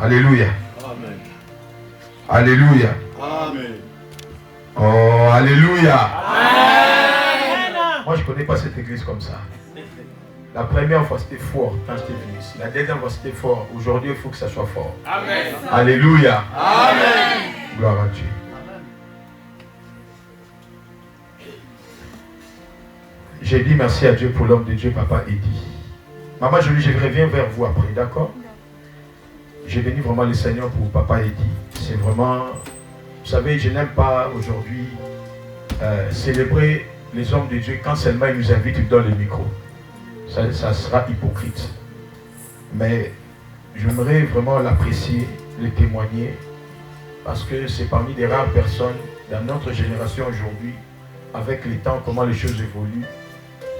Alléluia. Amen. Alléluia. Amen. Oh, alléluia. Amen. Moi, je ne connais pas cette église comme ça. La première fois, c'était fort quand j'étais venu ici. La deuxième fois, c'était fort. Aujourd'hui, il faut que ça soit fort. Amen. Alléluia. Amen. Gloire à Dieu. J'ai dit merci à Dieu pour l'homme de Dieu, Papa Eddy. Maman, je reviens vers vous après, d'accord? J'ai béni vraiment le Seigneur pour Papa Eddy. C'est vraiment... Vous savez, je n'aime pas aujourd'hui célébrer les hommes de Dieu quand seulement ils nous invitent dans le micro. Ça sera hypocrite. Mais j'aimerais vraiment l'apprécier, le témoigner, parce que c'est parmi des rares personnes dans notre génération aujourd'hui, avec le temps, comment les choses évoluent,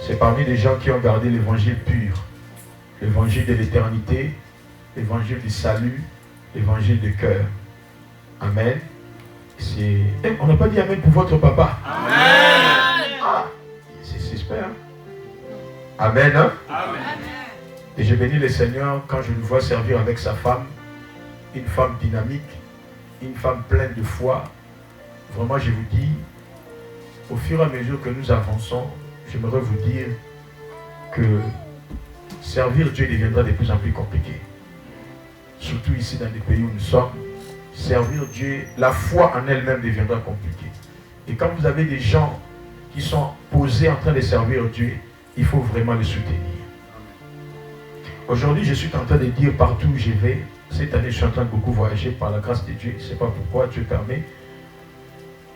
c'est parmi des gens qui ont gardé l'évangile pur, l'évangile de l'éternité, l'évangile du salut, l'évangile du cœur. Amen. On n'a pas dit Amen pour votre papa. Amen. Ah, c'est suspect. Hein? Amen. Hein? Amen. Et je bénis le Seigneur quand je le vois servir avec sa femme, une femme dynamique, une femme pleine de foi. Vraiment, je vous dis, au fur et à mesure que nous avançons, j'aimerais vous dire que servir Dieu deviendra de plus en plus compliqué. Surtout ici dans les pays où nous sommes, servir Dieu, la foi en elle-même deviendra compliquée. Et quand vous avez des gens qui sont posés en train de servir Dieu, il faut vraiment les soutenir. Aujourd'hui, je suis en train de dire partout où je vais, cette année, je suis en train de beaucoup voyager par la grâce de Dieu. Je ne sais pas pourquoi, Dieu permet.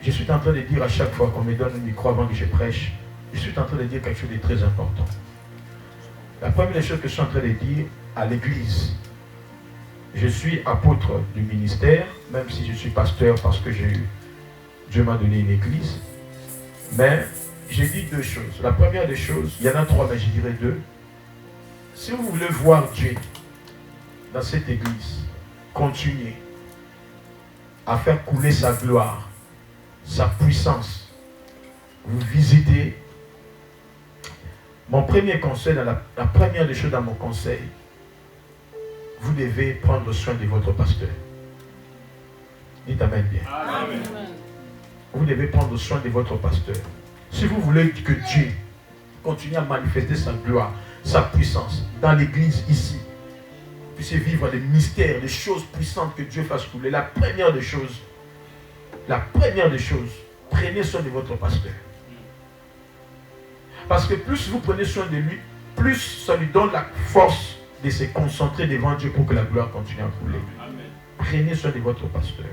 Je suis en train de dire à chaque fois qu'on me donne un micro avant que je prêche, je suis en train de dire quelque chose de très important. La première chose que je suis en train de dire à l'église, je suis apôtre du ministère, même si je suis pasteur parce que Dieu m'a donné une église. Mais j'ai dit deux choses. La première des choses, il y en a trois, mais je dirais deux. Si vous voulez voir Dieu dans cette église, continuer à faire couler sa gloire, sa puissance, vous visitez. Mon premier conseil, la première des choses dans mon conseil, vous devez prendre soin de votre pasteur. Dites Amen bien. Amen. Vous devez prendre soin de votre pasteur. Si vous voulez que Dieu continue à manifester sa gloire, sa puissance dans l'église ici, puissiez vivre les mystères, les choses puissantes que Dieu fasse couler, la première des choses, prenez soin de votre pasteur. Parce que plus vous prenez soin de lui, plus ça lui donne la force de se concentrer devant Dieu pour que la gloire continue à couler. Amen. Prenez soin de votre pasteur.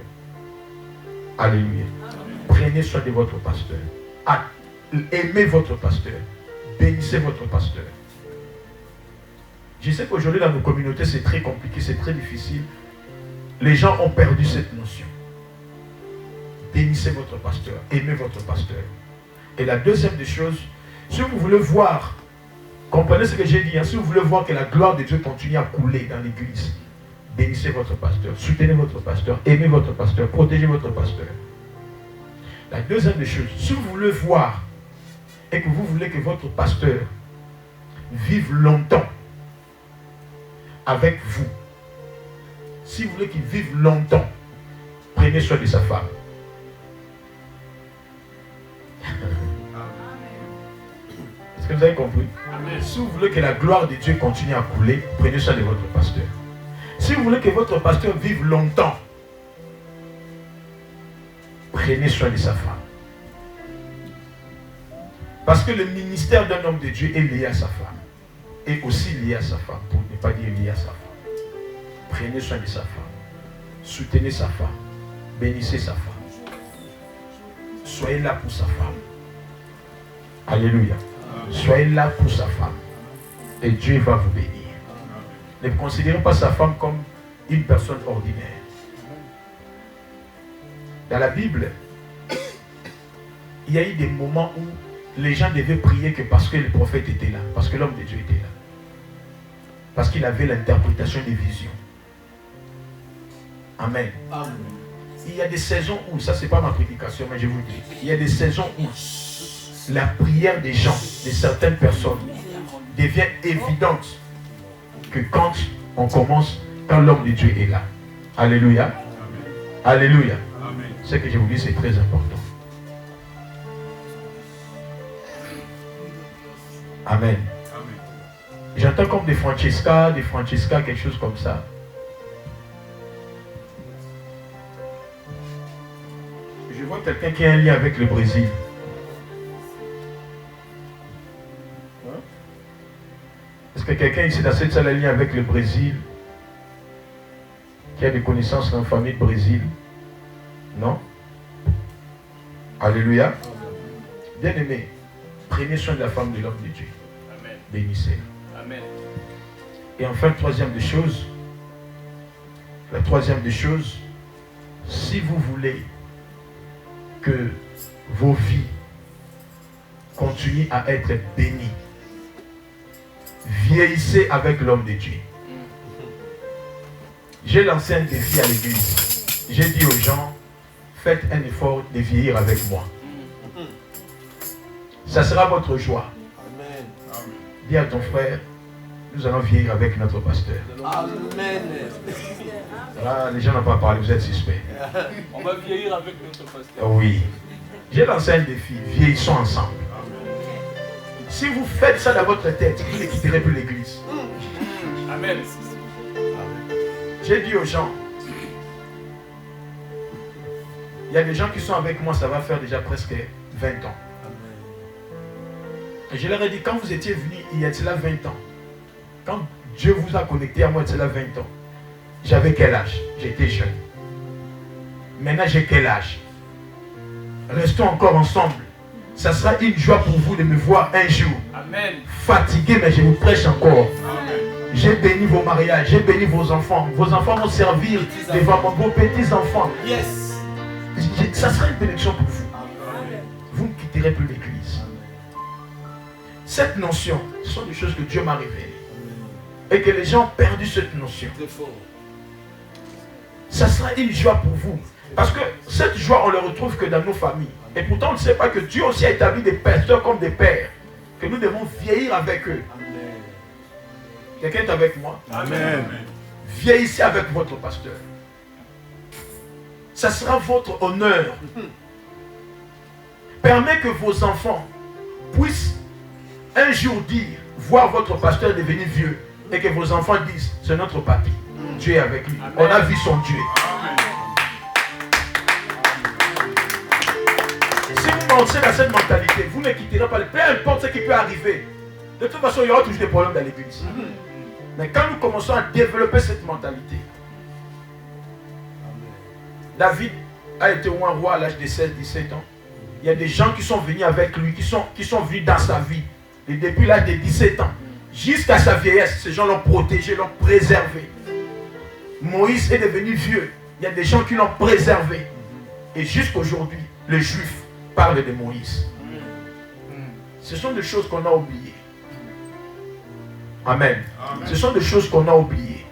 Alléluia. Amen. Prenez soin de votre pasteur. Aimez votre pasteur. Bénissez votre pasteur. Je sais qu'aujourd'hui dans nos communautés c'est très compliqué, c'est très difficile. Les gens ont perdu cette notion. Bénissez votre pasteur. Aimez votre pasteur. Et la deuxième des choses, si vous voulez voir, comprenez ce que j'ai dit, hein, si vous voulez voir que la gloire de Dieu continue à couler dans l'église, bénissez votre pasteur, soutenez votre pasteur, aimez votre pasteur, protégez votre pasteur. La deuxième des choses, si vous voulez voir et que vous voulez que votre pasteur vive longtemps avec vous, si vous voulez qu'il vive longtemps, prenez soin de sa femme. Est-ce que vous avez compris? Amen. Si vous voulez que la gloire de Dieu continue à couler, prenez soin de votre pasteur. Si vous voulez que votre pasteur vive longtemps, prenez soin de sa femme. Parce que le ministère d'un homme de Dieu est lié à sa femme. Et aussi lié à sa femme, pour ne pas dire lié à sa femme. Prenez soin de sa femme. Soutenez sa femme. Bénissez sa femme. Soyez là pour sa femme. Alléluia. Soyez là pour sa femme. Et Dieu va vous bénir. Ne considérez pas sa femme comme une personne ordinaire. Dans la Bible, il y a eu des moments où les gens devaient prier que parce que le prophète était là, parce que l'homme de Dieu était là. Parce qu'il avait l'interprétation des visions. Amen. Amen. Il y a des saisons où, ça c'est pas ma prédication, mais je vous dis, il y a des saisons où la prière des gens, de certaines personnes, devient évidente que quand on commence quand l'homme de Dieu est là. Alléluia. Amen. Alléluia. Amen. Ce que je vous dis, c'est très important. Amen. Amen. J'entends comme des Francesca, quelque chose comme ça. Je vois quelqu'un qui a un lien avec le Brésil. Est-ce que quelqu'un ici dans cette salle a un lien avec le Brésil? Qui a des connaissances dans la famille de Brésil? Non? Alléluia. Bien aimé, prenez soin de la femme de l'homme de Dieu. Amen. Bénissez-la. Amen. Et enfin, troisième des choses, si vous voulez que vos vies continuent à être bénies, vieillissez avec l'homme de Dieu. J'ai lancé un défi à l'église. J'ai dit aux gens, faites un effort de vieillir avec moi. Ça sera votre joie. Amen. Amen. Dis à ton frère, nous allons vieillir avec notre pasteur. Amen. Ah, les gens n'ont pas parlé, vous êtes suspects. On va vieillir avec notre pasteur. Oui. J'ai lancé un défi, vieillissons ensemble. Si vous faites ça dans votre tête, vous ne quitterez plus l'église. Amen. J'ai dit aux gens, il y a des gens qui sont avec moi, ça va faire déjà presque 20 ans. Et je leur ai dit, quand vous étiez venus il y a cela 20 ans, quand Dieu vous a connecté à moi il y a cela 20 ans, j'avais quel âge? J'étais jeune. Maintenant j'ai quel âge? Restons encore ensemble. Ça sera une joie pour vous de me voir un jour. Amen. Fatigué, mais je vous prêche encore. Amen. J'ai béni vos mariages, j'ai béni vos enfants. Vos enfants vont servir devant vos petits-enfants. Yes. Ça sera une bénédiction pour vous. Amen. Vous ne quitterez plus l'église. Cette notion, ce sont des choses que Dieu m'a révélées. Et que les gens ont perdu cette notion. Très fort. Ça sera une joie pour vous. Parce que cette joie, on ne le retrouve que dans nos familles. Et pourtant, on ne sait pas que Dieu aussi a établi des pasteurs comme des pères. Que nous devons vieillir avec eux. Amen. Quelqu'un est avec moi? Amen. Vieillissez avec votre pasteur. Ça sera votre honneur. Permettez que vos enfants puissent un jour dire, voir votre pasteur devenir vieux, et que vos enfants disent, c'est notre papy. Dieu est avec lui. Amen. On a vu son Dieu. Amen. Si vous pensez dans cette mentalité, vous ne quitterez pas, peu importe ce qui peut arriver. De toute façon, il y aura toujours des problèmes dans l'église. Mais quand nous commençons à développer cette mentalité, David a été un roi à l'âge de 16-17 ans. Il y a des gens qui sont venus avec lui, qui sont venus dans sa vie. Et depuis l'âge de 17 ans, jusqu'à sa vieillesse, ces gens l'ont protégé, l'ont préservé. Moïse est devenu vieux. Il y a des gens qui l'ont préservé. Et jusqu'à aujourd'hui, les Juifs parlent de Moïse. Ce sont des choses qu'on a oubliées. Amen. Amen. Ce sont des choses qu'on a oubliées.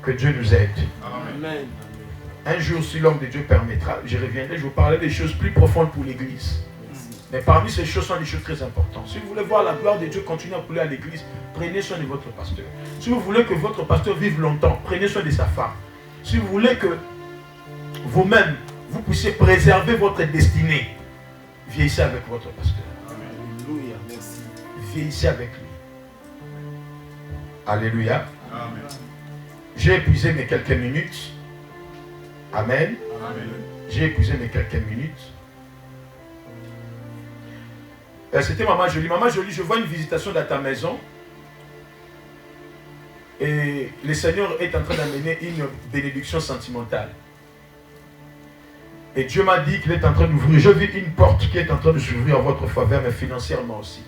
Que Dieu nous aide. Amen. Amen. Un jour, si l'homme de Dieu permettra, je reviendrai, je vous parlerai des choses plus profondes pour l'église. Mais parmi ces choses sont des choses très importantes. Si vous voulez voir la gloire de Dieu continuer à couler à l'église, prenez soin de votre pasteur. Si vous voulez que votre pasteur vive longtemps, prenez soin de sa femme. Si vous voulez que vous-même, vous puissiez préserver votre destinée, vieillissez avec votre pasteur. Alléluia. Merci. Vieillissez avec lui. Alléluia. Amen. J'ai épuisé mes quelques minutes. Amen. Amen. J'ai épuisé mes quelques minutes. C'était Maman Jolie. Maman Jolie, je vois une visitation dans ta maison. Et le Seigneur est en train d'amener une bénédiction sentimentale. Et Dieu m'a dit qu'il est en train d'ouvrir. Je vis une porte qui est en train de s'ouvrir en votre faveur, mais financièrement aussi.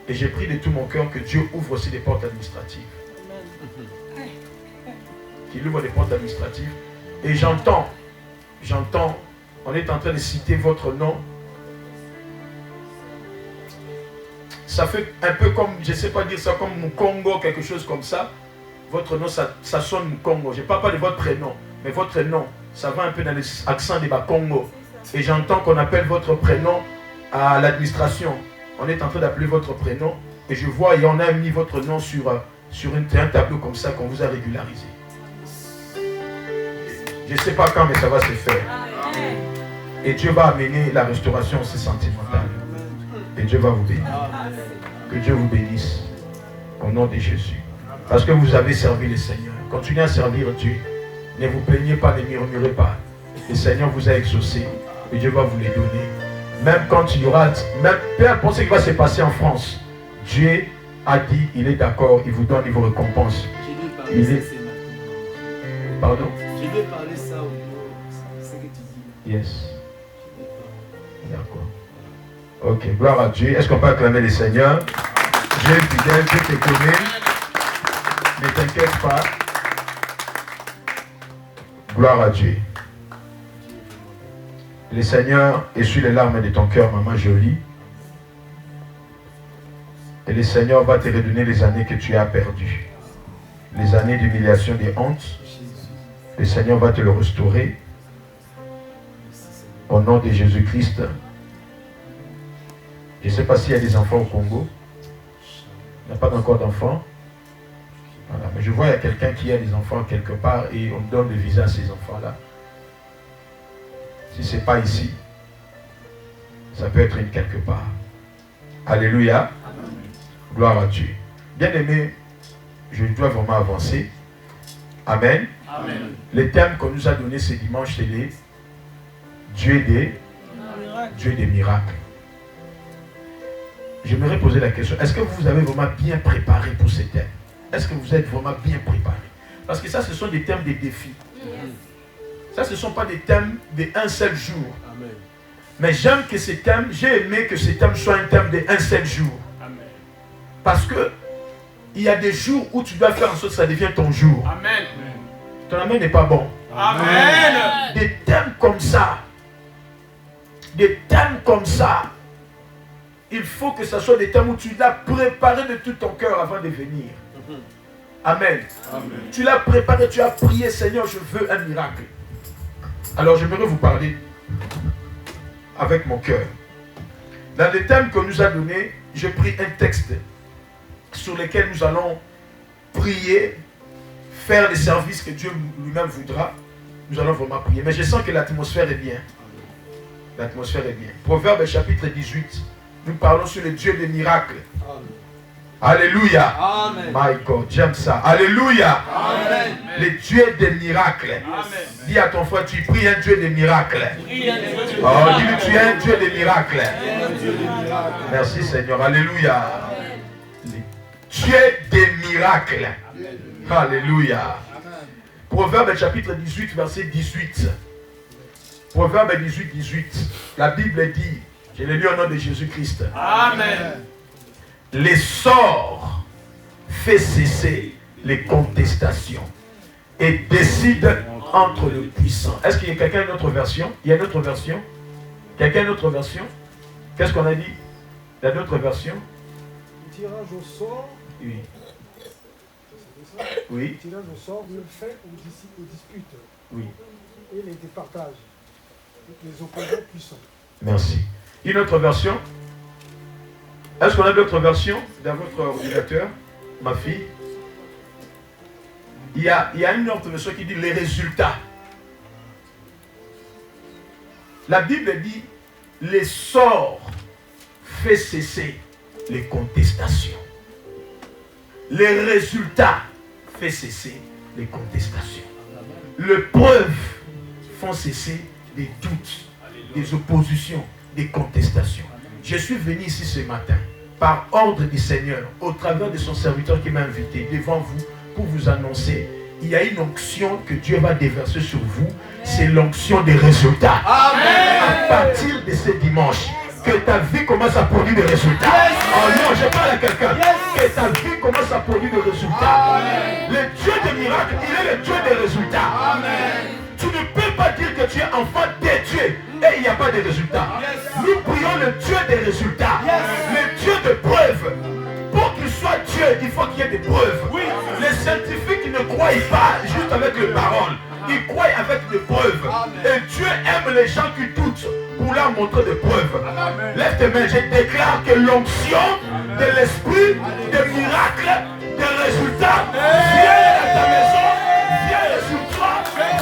Et j'ai pris de tout mon cœur que Dieu ouvre aussi des portes administratives. Qu'il ouvre des portes administratives. Et j'entends, on est en train de citer votre nom. Ça fait un peu comme, je ne sais pas dire ça, comme Mukongo, quelque chose comme ça. Votre nom, ça sonne Mukongo. Je ne parle pas de votre prénom, mais votre nom, ça va un peu dans l'accent de Bakongo. Et j'entends qu'on appelle votre prénom à l'administration. On est en train d'appeler votre prénom. Et je vois, et on a mis votre nom sur sur un tableau comme ça qu'on vous a régularisé. Je ne sais pas quand, mais ça va se faire. Et Dieu va amener la restauration aussi sentimentale. Et Dieu va vous bénir. Que Dieu vous bénisse. Au nom de Jésus. Parce que vous avez servi le Seigneur. Continuez à servir Dieu. Ne vous plaignez pas, ne murmurez pas. Le Seigneur vous a exaucé. Et Dieu va vous les donner. Même quand il y aura, même peu importe ce qui va se passer en France, Dieu a dit, il est d'accord, il vous donne, il vous récompense. Je lui ai parlé Il est... ça ce matin. Pardon? Je lui ai parlé ça au niveau, c'est ce que tu dis. Yes. D'accord. Ok, gloire à Dieu. Est-ce qu'on peut acclamer le Seigneur? Dieu est fidèle, Dieu te connaît. Ne t'inquiète pas. Gloire à Dieu. Le Seigneur essuie les larmes de ton cœur, maman jolie. Et le Seigneur va te redonner les années que tu as perdues. Les années d'humiliation, de honte. Le Seigneur va te le restaurer. Au nom de Jésus-Christ. Je ne sais pas s'il y a des enfants au Congo. Il n'y a pas encore d'enfants. Voilà. Mais je vois qu'il y a quelqu'un qui a des enfants quelque part et on donne le visa à ces enfants-là. Si ce n'est pas ici, ça peut être quelque part. Alléluia. Gloire à Dieu. Bien aimé, je dois vraiment avancer. Amen. Amen. Le thème qu'on nous a donné ce dimanche, c'est les Dieu des miracles. J'aimerais poser la question, est-ce que vous avez vraiment bien préparé pour ces thèmes? Est-ce que vous êtes vraiment bien préparé? Parce que ça, ce sont des thèmes de défis. Ça, ce ne sont pas des thèmes d'un seul jour. Amen. Mais j'aime que ces thèmes, j'ai aimé que ces thèmes soient un thème d'un seul jour. Amen. Parce que il y a des jours où tu dois faire en sorte que ça devienne ton jour. Amen. Ton amen n'est pas bon. Amen. Des thèmes comme ça, il faut que ce soit des thèmes où tu l'as préparé de tout ton cœur avant de venir. Amen. Amen. Tu l'as préparé, tu as prié, Seigneur, je veux un miracle. Alors j'aimerais vous parler avec mon cœur. Dans les thèmes qu'on nous a donnés, j'ai pris un texte sur lequel nous allons prier, faire les services que Dieu lui-même voudra. Nous allons vraiment prier. Mais je sens que l'atmosphère est bien. L'atmosphère est bien. Proverbe chapitre 18. Nous parlons sur le Dieu des miracles. Amen. Alléluia. Amen. My God, j'aime ça. Alléluia. Amen. Le Dieu des miracles. Amen. Dis à ton frère, tu pries un Dieu des miracles. Prie un Dieu de Oh, dis-lui, tu es un Dieu des miracles. Dieu des miracles. Merci Seigneur. Alléluia. Le Dieu des miracles. Alléluia. Proverbe chapitre 18, verset 18. Proverbe 18, 18. La Bible dit, je l'ai lu au nom de Jésus-Christ. Amen. L'essor fait cesser les contestations et décide entre le puissant. Est-ce qu'il y a quelqu'un une autre version? Il y a une autre version? Quelqu'un une autre version? Qu'est-ce qu'on a dit? Il y a d'autres versions? Le tirage au sort, Oui. c'est ça? Oui. Le tirage au sort le fait aux disputes Oui. et les départages. Les opposants puissants. Merci. Une autre version? Est-ce qu'on a d'autres versions dans votre ordinateur, ma fille? Il y a une autre version qui dit les résultats. La Bible dit l'essor fait cesser les contestations. Les résultats fait cesser les contestations. Les preuves font cesser des doutes, des oppositions, des contestations. Je suis venu ici ce matin par ordre du Seigneur, au travers de son serviteur qui m'a invité devant vous pour vous annoncer, il y a une onction que Dieu va déverser sur vous, c'est l'onction des résultats. Amen. À partir de ce dimanche, que ta vie commence à produire des résultats. Oh non, je parle à quelqu'un. Que ta vie commence à produire des résultats. Le Dieu des miracles, il est le Dieu des résultats. Tu ne peux pas dire que tu es enfant de Dieu et il n'y a pas de résultats. Nous prions le Dieu des résultats, le Dieu de preuves. Pour qu'il soit Dieu, il faut qu'il y ait des preuves. Les scientifiques ne croient pas juste avec les paroles, ils croient avec des preuves. Et Dieu aime les gens qui doutent pour leur montrer des preuves. Lève tes mains, je déclare que l'onction de l'esprit, des miracles, des résultats viennent à ta maison, viennent sur toi,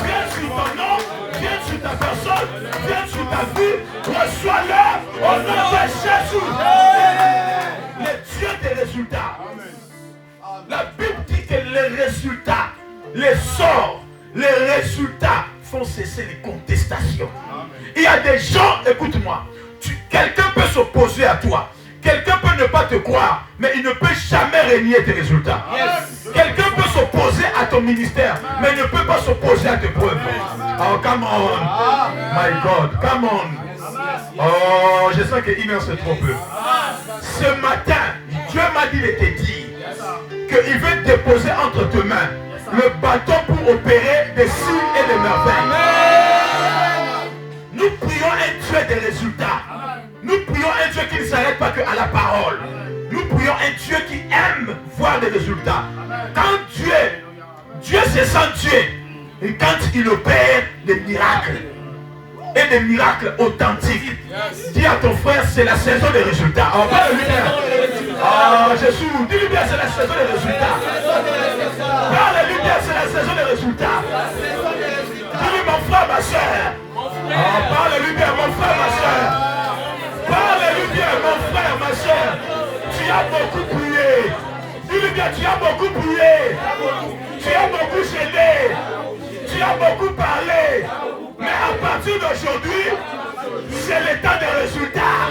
viennent sur ton nom, viennent sur ta personne, viennent sur ta vie. Reçois-le au nom de Jésus. Le Dieu des résultats. La Bible dit que les résultats, les sorts, les résultats font cesser les contestations. Il y a des gens, écoute-moi, quelqu'un peut s'opposer à toi. Quelqu'un peut ne pas te croire, mais il ne peut jamais renier tes résultats. Quelqu'un peut s'opposer à ton ministère, mais il ne peut pas s'opposer à tes preuves. Oh, come on. My God, come on. Oh, je sens qu'il m'en sait trop peu. Ce matin, Dieu m'a dit de te dire qu'il veut déposer entre tes mains le bâton pour opérer des signes et des merveilles. Nous prions un Dieu des résultats. Nous prions un Dieu qui ne s'arrête pas qu'à la parole. Nous prions un Dieu qui aime voir des résultats. Quand Dieu se sent Dieu, et quand il opère des miracles, et des miracles authentiques, dis à ton frère, c'est la saison des résultats. Oh, parle-lui bien. Oh, Jésus, dis-lui bien, c'est la saison des résultats. Parle-lui bien, c'est la saison des résultats. Dis-lui, mon frère, ma soeur. Oh, parle-lui bien, mon frère, ma soeur. Parle-lui bien, mon frère, ma soeur. Tu as beaucoup prié. Dis-lui bien, tu as beaucoup prié. Tu as beaucoup gêné. Tu as beaucoup parlé. Mais à partir d'aujourd'hui, c'est le temps des résultats.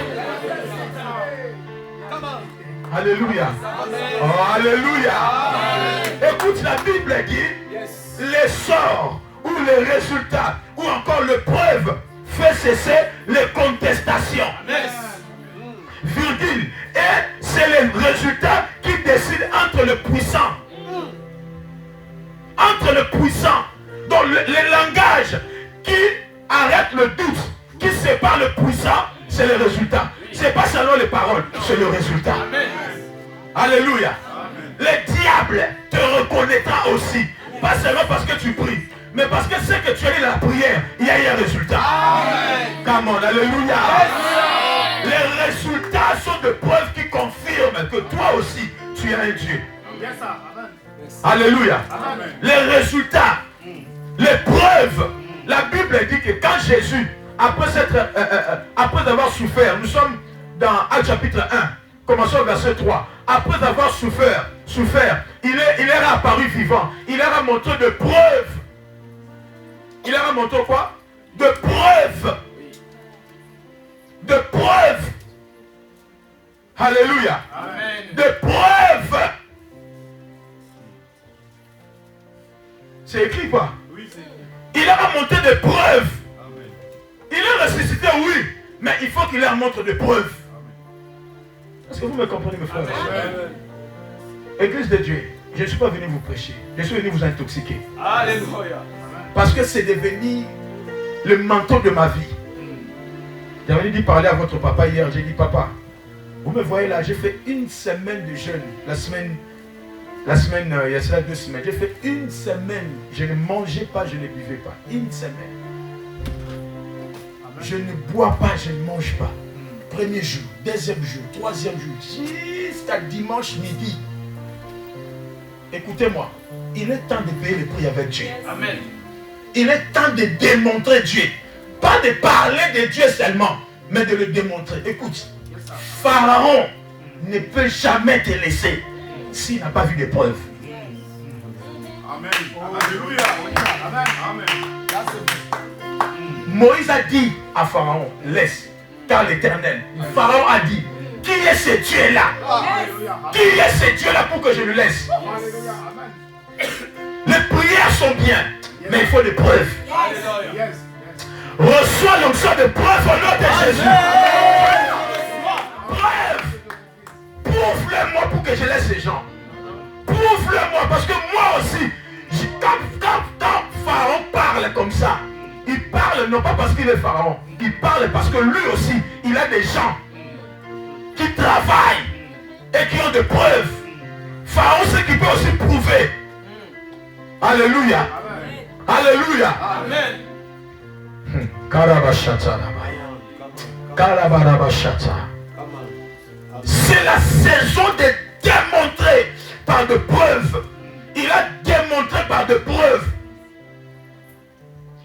Alléluia. Oh, alléluia. Écoute, la Bible dit, les sorts ou les résultats ou encore le preuve fait cesser les contestations. Virgule. Et c'est le résultat qui décide entre le puissant. Entre le puissant. Donc le langage qui arrête le doute, qui sépare le puissant, c'est le résultat. Ce n'est pas seulement les paroles, c'est le résultat. Amen. Alléluia. Amen. Le diable te reconnaîtra aussi. Pas seulement parce que tu pries, mais parce que c'est que tu as eu la prière, il y a eu un résultat. Amen. Come on, alléluia. Amen. Les résultats sont de preuves qui confirment que toi aussi, tu es un Dieu. Yes, amen. Alléluia. Amen. Les résultats, les preuves. La Bible dit que quand Jésus, après avoir souffert, nous sommes dans Actes chapitre 1, commençons au verset 3. Après avoir souffert, il est apparu vivant. Il a montré de preuves. Il a montré quoi? De preuves. De preuves. Alléluia. Amen. De preuves. C'est écrit quoi? Oui, c'est écrit. Il a montré des preuves. Amen. Il est ressuscité, oui, mais il faut qu'il leur montre des preuves. Est-ce que vous me comprenez, mes frères? Amen. Église de Dieu, je ne suis pas venu vous prêcher, je suis venu vous intoxiquer. Alléluia. Parce que c'est devenu le manteau de ma vie. J'avais dit parler à votre papa hier, j'ai dit, papa, vous me voyez là, j'ai fait une semaine de jeûne. La semaine, il y a cela 2 semaines. J'ai fait une semaine. Je ne mangeais pas, je ne buvais pas. Une semaine. Amen. Je ne bois pas, je ne mange pas. Premier jour, deuxième jour, troisième jour, jusqu'à dimanche midi. Écoutez-moi, il est temps de payer le prix avec Dieu. Amen. Il est temps de démontrer Dieu. Pas de parler de Dieu seulement, mais de le démontrer. Écoute, Pharaon ne peut jamais te laisser s'il n'a pas vu des preuves. Amen. Alléluia. Amen. Moïse a dit à Pharaon, laisse, car l'Éternel, Pharaon a dit, qui est ce Dieu-là? Qui est ce Dieu-là pour que je le laisse? Les prières sont bien, mais il faut des preuves. Reçois l'onction de preuves au nom de Jésus. Preuve. Prouve-le-moi pour que je laisse les gens. Prouve-le-moi parce que moi aussi, quand Pharaon parle comme ça, il parle non pas parce qu'il est Pharaon, il parle parce que lui aussi, il a des gens qui travaillent et qui ont des preuves. Pharaon c'est qu'il peut aussi prouver. Alléluia. Amen. Alléluia. Amen. C'est la saison de démontrer. par de preuves. Il a démontré par de preuves.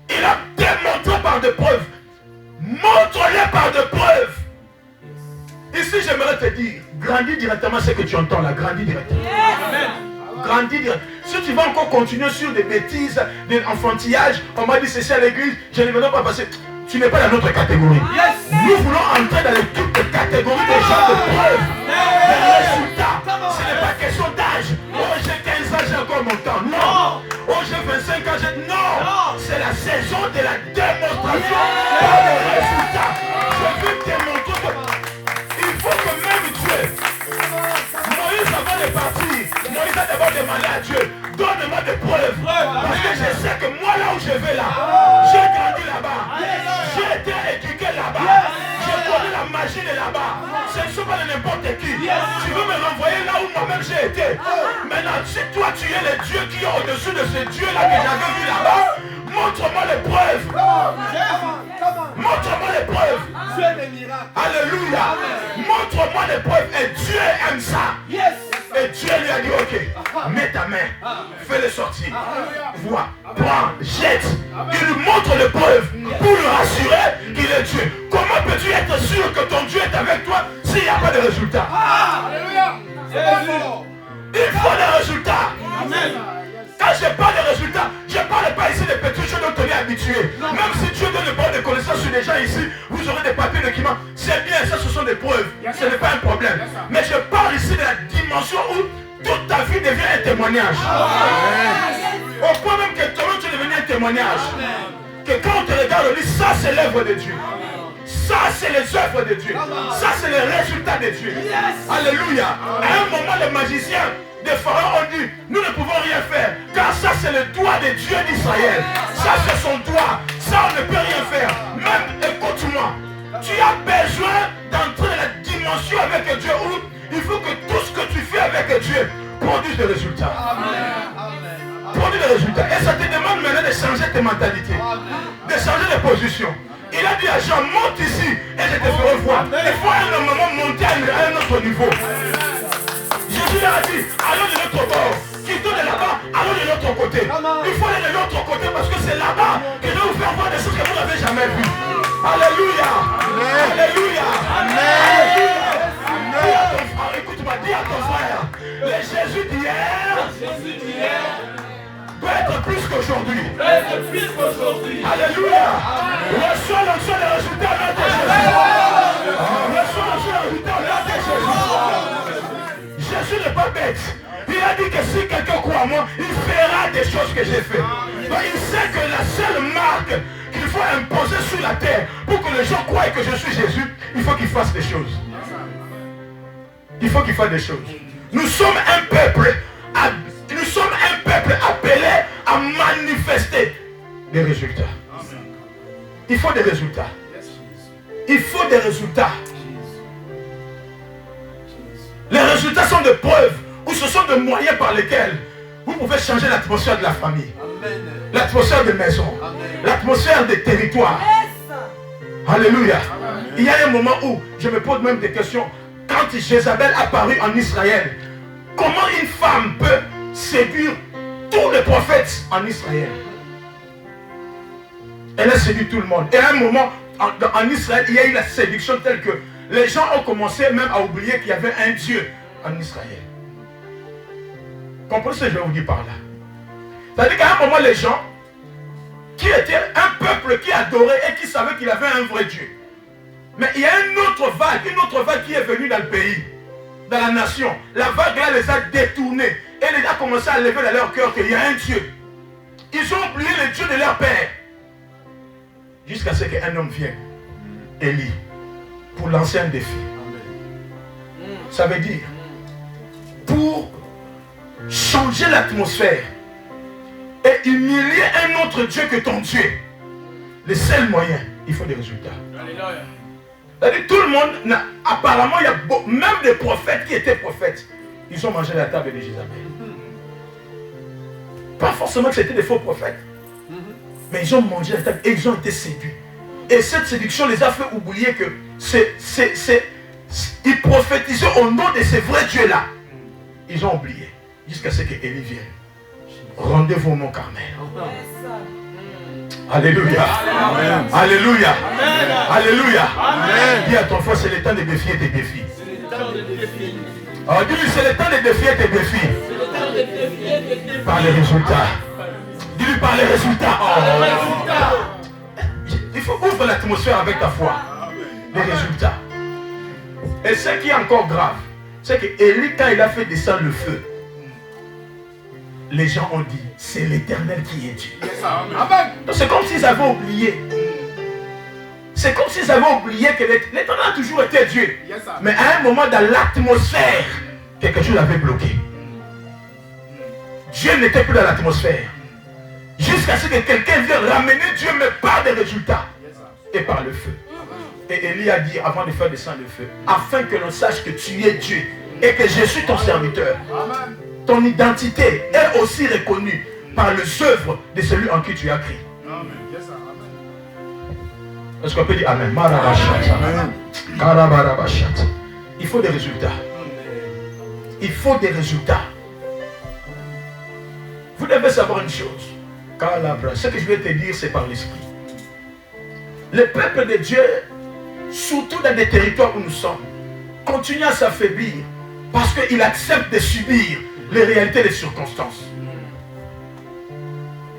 Il a démontré par de preuves. Montre-les par de preuves. Ici, j'aimerais te dire, grandis directement ce que tu entends là. Grandis directement. Grandis directement. Si tu vas encore continuer sur des bêtises, des enfantillages, on m'a dit c'est ça à l'église, je ne vais pas passer. Tu n'es pas dans notre catégorie. Nous voulons entrer dans l'équipe de catégorie des gens de preuves, des résultats. Ce n'est pas question d'âge. Oh, j'ai 15 ans, j'ai encore mon temps. Non. Oh, j'ai 25 ans, j'ai... Non. C'est la saison de la démonstration par les résultats. Je veux démontrer que il faut que même Dieu, Moïse avant de partir, Moïse a d'abord demandé à Dieu, donne-moi des preuves. Parce que je sais que moi là où je vais là, j'ai grandi là-bas. J'ai été éduqué là-bas. J'ai connu la magie de là-bas. Ce ne sont pas de n'importe qui. Tu veux me renvoyer là où moi-même j'ai été. Maintenant, si toi tu es le Dieu qui est au-dessus de ce Dieu-là que j'avais vu là-bas, montre-moi les preuves. Montre-moi les preuves. Alléluia. Montre-moi les preuves. Et Dieu aime ça. Et Dieu lui a dit, ok, mets ta main, fais-le sortir. Vois, prends, jette. Il lui montre les preuves pour le rassurer qu'il est Dieu. Comment peux-tu être sûr que ton Dieu est avec toi s'il n'y a pas de résultat? Il faut des résultats. Quand je parle de résultats, je ne parle pas ici des petites choses dont on est habitué. Même si Dieu donne le bon de connaissances sur les gens ici, vous aurez des papiers, documents. C'est bien, ça ce sont des preuves. Ce n'est pas un problème. Mais je parle ici de la dimension où toute ta vie devient un témoignage. Au point même que toi-même tu deviens un témoignage. Que quand on te regarde, on dit ça c'est l'œuvre de Dieu. Ça c'est les œuvres de Dieu. Ça c'est les résultats de Dieu. Alléluia. À un moment, les magiciens des pharaons ont dit, nous ne pouvons rien faire, car ça c'est le doigt de Dieu d'Israël. Ça c'est son doigt. Ça on ne peut rien faire. Même, écoute-moi, tu as besoin d'entrer dans la dimension avec Dieu où il faut que tout ce que tu fais avec Dieu produise des résultats. Produise des résultats. Et ça te demande maintenant de changer tes mentalités, de changer de position. Il a dit à Jean, monte ici et je te ferai voir. Il faut à un moment monter à un autre niveau. Jésus leur a dit, allons de l'autre bord. Quittons de là-bas, allons de l'autre côté. Il faut aller de l'autre côté parce que c'est là-bas que je vais vous faire voir des choses que vous n'avez jamais vues. Alléluia. Alléluia. Alléluia. Écoute-moi, dis à ton frère, le Jésus d'hier peut être plus qu'aujourd'hui. Alléluia. Reçois l'onction des résultats de Jésus. Reçois l'onction des résultats de Jésus. Jésus n'est pas bête. Il a dit que si quelqu'un croit en moi, il fera des choses que j'ai fait. Donc il sait que la seule marque qu'il faut imposer sur la terre pour que les gens croient que je suis Jésus, il faut qu'il fasse des choses. Il faut qu'il fasse des choses. Nous sommes un peuple, appelé à manifester des résultats. Il faut des résultats. Il faut des résultats. Les résultats sont des preuves ou ce sont des moyens par lesquels vous pouvez changer l'atmosphère de la famille, l'atmosphère des maisons, l'atmosphère des territoires. Alléluia. Il y a un moment où je me pose même des questions. Quand Jézabel apparut en Israël, comment une femme peut séduire tous les prophètes en Israël? Elle a séduit tout le monde. Et à un moment, en Israël, il y a eu la séduction telle que les gens ont commencé même à oublier qu'il y avait un Dieu en Israël. Comprenez ce que je vais vous dire par là? C'est-à-dire qu'à un moment, les gens qui étaient un peuple qui adorait et qui savait qu'il avait un vrai Dieu. Mais il y a une autre vague qui est venue dans le pays, dans la nation. La vague là les a détournés et les a commencé à lever dans leur cœur qu'il y a un Dieu. Ils ont oublié le Dieu de leur père. Jusqu'à ce qu'un homme vienne, Élie, pour lancer un défi. Ça veut dire, pour changer l'atmosphère et humilier un autre Dieu que ton Dieu, le seul moyen, il faut des résultats. C'est-à-dire, tout le monde, apparemment, il y a même des prophètes qui étaient prophètes, ils ont mangé la table de Jézabel. Pas forcément que c'était des faux prophètes, mais ils ont mangé la table et ils ont été séduits. Et cette séduction les a fait oublier que ils prophétisaient au nom de ces vrais dieux-là. Ils ont oublié. jusqu'à ce que Élie vienne. Rendez-vous au mont Carmel. Alléluia. Amen. Alléluia. Amen. Alléluia. Amen. Dis à ton frère, c'est le temps de défier tes défis. C'est le temps de défier. Alors dis-lui, c'est le temps de défier tes défis. C'est le temps de défier tes défis. Par les résultats. Dis-lui par les résultats. Le résultat. Il faut ouvrir l'atmosphère avec ta foi. Les résultats. Et ce qui est encore grave, c'est que Élie, quand il a fait descendre le feu, les gens ont dit, c'est l'Éternel qui est Dieu. Donc c'est comme s'ils avaient oublié. C'est comme s'ils avaient oublié que l'Éternel a toujours été Dieu. Mais à un moment dans l'atmosphère, quelque chose avait bloqué. Dieu n'était plus dans l'atmosphère. Jusqu'à ce que quelqu'un vienne ramener Dieu, mais par des résultats. Et par le feu. Et Élie a dit, avant de faire descendre le feu, afin que l'on sache que tu es Dieu et que je suis ton serviteur. Ton identité est aussi reconnue par les œuvres de celui en qui tu as crié. Est-ce qu'on peut dire Amen? Il faut des résultats. Il faut des résultats. Vous devez savoir une chose. Ce que je vais te dire, c'est par l'esprit. Le peuple de Dieu, surtout dans des territoires où nous sommes, continue à s'affaiblir parce qu'il accepte de subir les réalités des circonstances.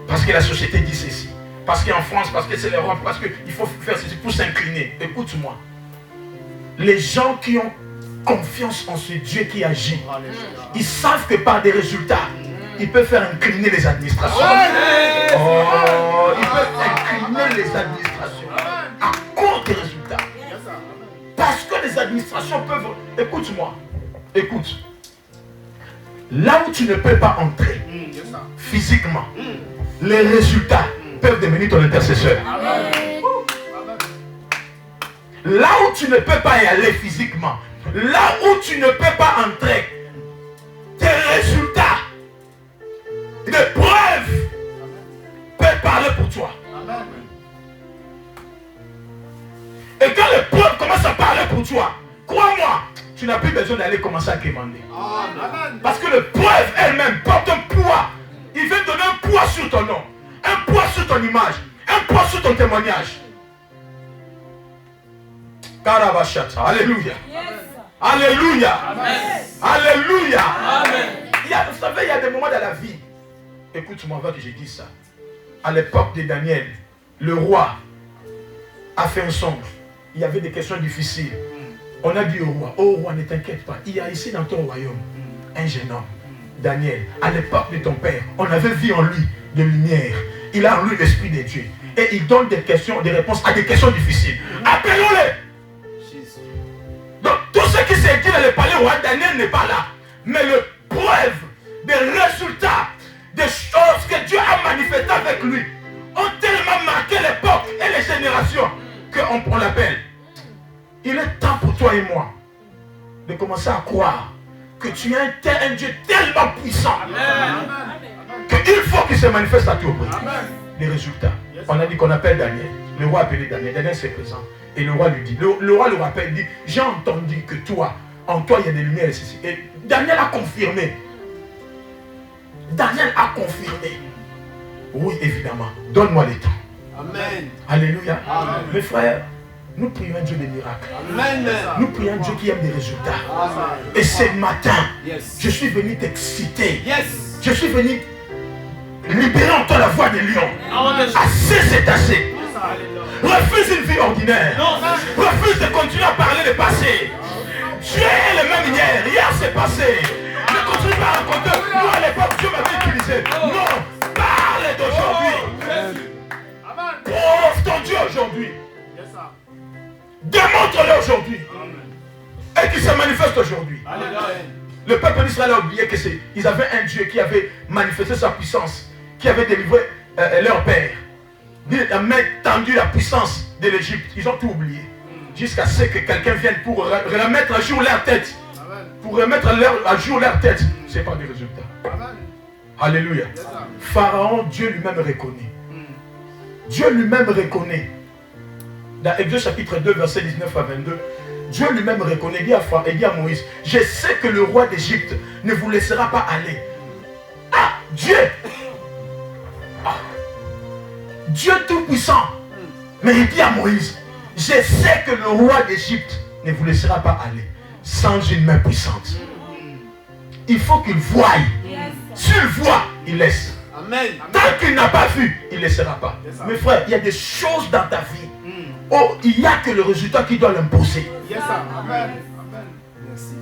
Parce que la société dit ceci. Parce qu'en France, parce que c'est l'Europe, parce qu'il faut faire ceci pour s'incliner. Écoute-moi. Les gens qui ont confiance en ce Dieu qui agit, ils savent que par des résultats, ils peuvent faire incliner les administrations. Oh, ils peuvent incliner les administrations à cause des résultats. Parce que les administrations peuvent... Écoute-moi. Écoute. Là où tu ne peux pas entrer physiquement, les résultats peuvent devenir ton intercesseur. Là où tu ne peux pas y aller physiquement, là où tu ne peux pas entrer, tes résultats, des preuves peuvent parler pour toi. Et quand les preuves commencent à parler pour toi, crois-moi, tu n'as plus besoin d'aller commencer à quémander. Parce que les preuves elles-mêmes portent un poids. Ils viennent donner un poids sur ton nom, un poids sur ton image, un poids sur ton témoignage. Karabashata. Alléluia. Alléluia. Alléluia. Vous savez, il y a des moments dans la vie. Écoute-moi avant que je dise ça. À l'époque de Daniel, le roi a fait un songe. Il y avait des questions difficiles. On a dit au roi, oh roi, ne t'inquiète pas. Il y a ici dans ton royaume un jeune homme, Daniel. À l'époque de ton père, on avait vu en lui de lumière. Il a en lui l'esprit de Dieu. Et il donne des questions, des réponses à des questions difficiles. Appelons-les. Donc tout ce qui s'est dit dans le palais roi, Daniel n'est pas là. Mais le preuve des résultats, des choses que Dieu a manifestées avec lui, ont tellement marqué l'époque et les générations qu'on l'appelle. Il est temps pour toi et moi de commencer à croire que tu es un Dieu tellement puissant qu'il faut qu'il se manifeste à tout prix. Les résultats. On a dit qu'on appelle Daniel. Le roi a appelé Daniel. Daniel se présente. Et le roi lui dit, le roi le rappelle, il dit, j'ai entendu que toi, en toi il y a des lumières et ceci. Et Daniel a confirmé. Daniel a confirmé. Oui, évidemment. Donne-moi le temps. Amen. Alléluia. Amen. Mes frères, nous prions un Dieu des miracles. Amen. Nous prions un Dieu qui aime des résultats. Et ce matin, je suis venu t'exciter. Je suis venu libérer en toi la voix des lions. Assez, c'est assez. Refuse une vie ordinaire. Refuse de continuer à parler du passé. Tu es le même hier. Hier c'est passé. Ne continue pas à raconter. Moi à l'époque Dieu m'avait utilisé. Non. Parle d'aujourd'hui. Prouve ton Dieu aujourd'hui. Démontre-le aujourd'hui. Et qu'il se manifeste aujourd'hui. Le peuple d'Israël a oublié qu'ils avaient un Dieu qui avait manifesté sa puissance, qui avait délivré leur père. Il a même tendu la puissance de l'Égypte. Ils ont tout oublié. Jusqu'à ce que quelqu'un vienne pour remettre à jour leur tête. Pour remettre à jour leur tête. C'est pas des résultats. Alléluia. Pharaon, Dieu lui-même reconnaît. Dieu lui-même reconnaît. Dans Exode chapitre 2, verset 19 à 22, Dieu lui-même reconnaît, il dit à Moïse, je sais que le roi d'Égypte ne vous laissera pas aller Dieu. Dieu Tout-Puissant. Mais il dit à Moïse, je sais que le roi d'Égypte ne vous laissera pas aller sans une main puissante. Il faut qu'il voie. S'il voit, il laisse. Amen. Tant qu'il n'a pas vu, il ne laissera pas. Mes frères, il y a des choses dans ta vie. Oh, il n'y a que le résultat qui doit l'imposer. Yes, sir. Amen. Merci.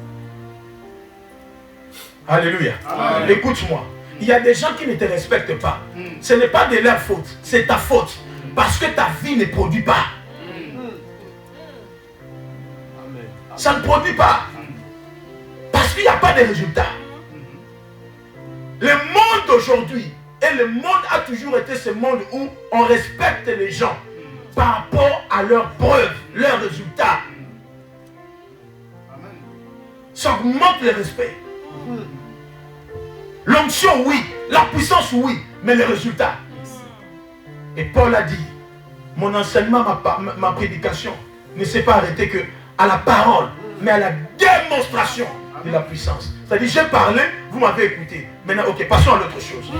Alléluia. Amen. Écoute-moi. Il y a des gens qui ne te respectent pas. Ce n'est pas de leur faute, c'est ta faute. Parce que ta vie ne produit pas. Amen. Ça ne produit pas. Parce qu'il n'y a pas de résultat. Le monde d'aujourd'hui, et le monde a toujours été ce monde où on respecte les gens par rapport à leurs preuves, leurs résultats. Ça augmente le respect. L'onction, oui. La puissance, oui. Mais les résultats. Et Paul a dit, mon enseignement, ma prédication ne s'est pas arrêté que à la parole, mais à la démonstration de la puissance. C'est-à-dire, j'ai parlé, vous m'avez écouté. Maintenant, ok, passons à l'autre chose.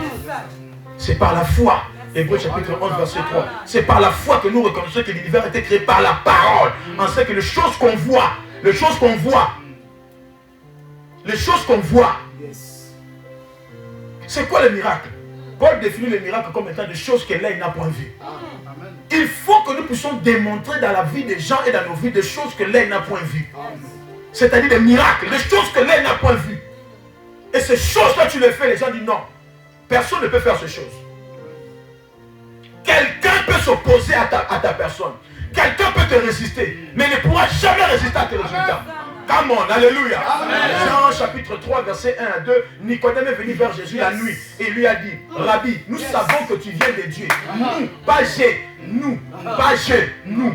C'est par la foi. Hébreux chapitre 11, verset 3. C'est par la foi que nous reconnaissons que l'univers a été créé par la parole. On sait que les choses qu'on voit, les choses qu'on voit, c'est quoi le miracle? Paul définit le miracle comme étant des choses que l'œil n'a point vues. Il faut que nous puissions démontrer dans la vie des gens et dans nos vies des choses que l'œil n'a point vues. C'est-à-dire des miracles, des choses que l'œil n'a point vues. Et ces choses-là, tu les fais, les gens disent non. Personne ne peut faire ces choses. Quelqu'un peut s'opposer à ta personne. Quelqu'un peut te résister, mais il ne pourra jamais résister à tes résultats. Come on, alléluia. Jean chapitre 3, verset 1 à 2. Nicodème est venu vers Jésus la nuit et lui a dit, Rabbi, nous savons que tu viens de Dieu. Nous, pas j'ai, nous, pas j'ai, nous.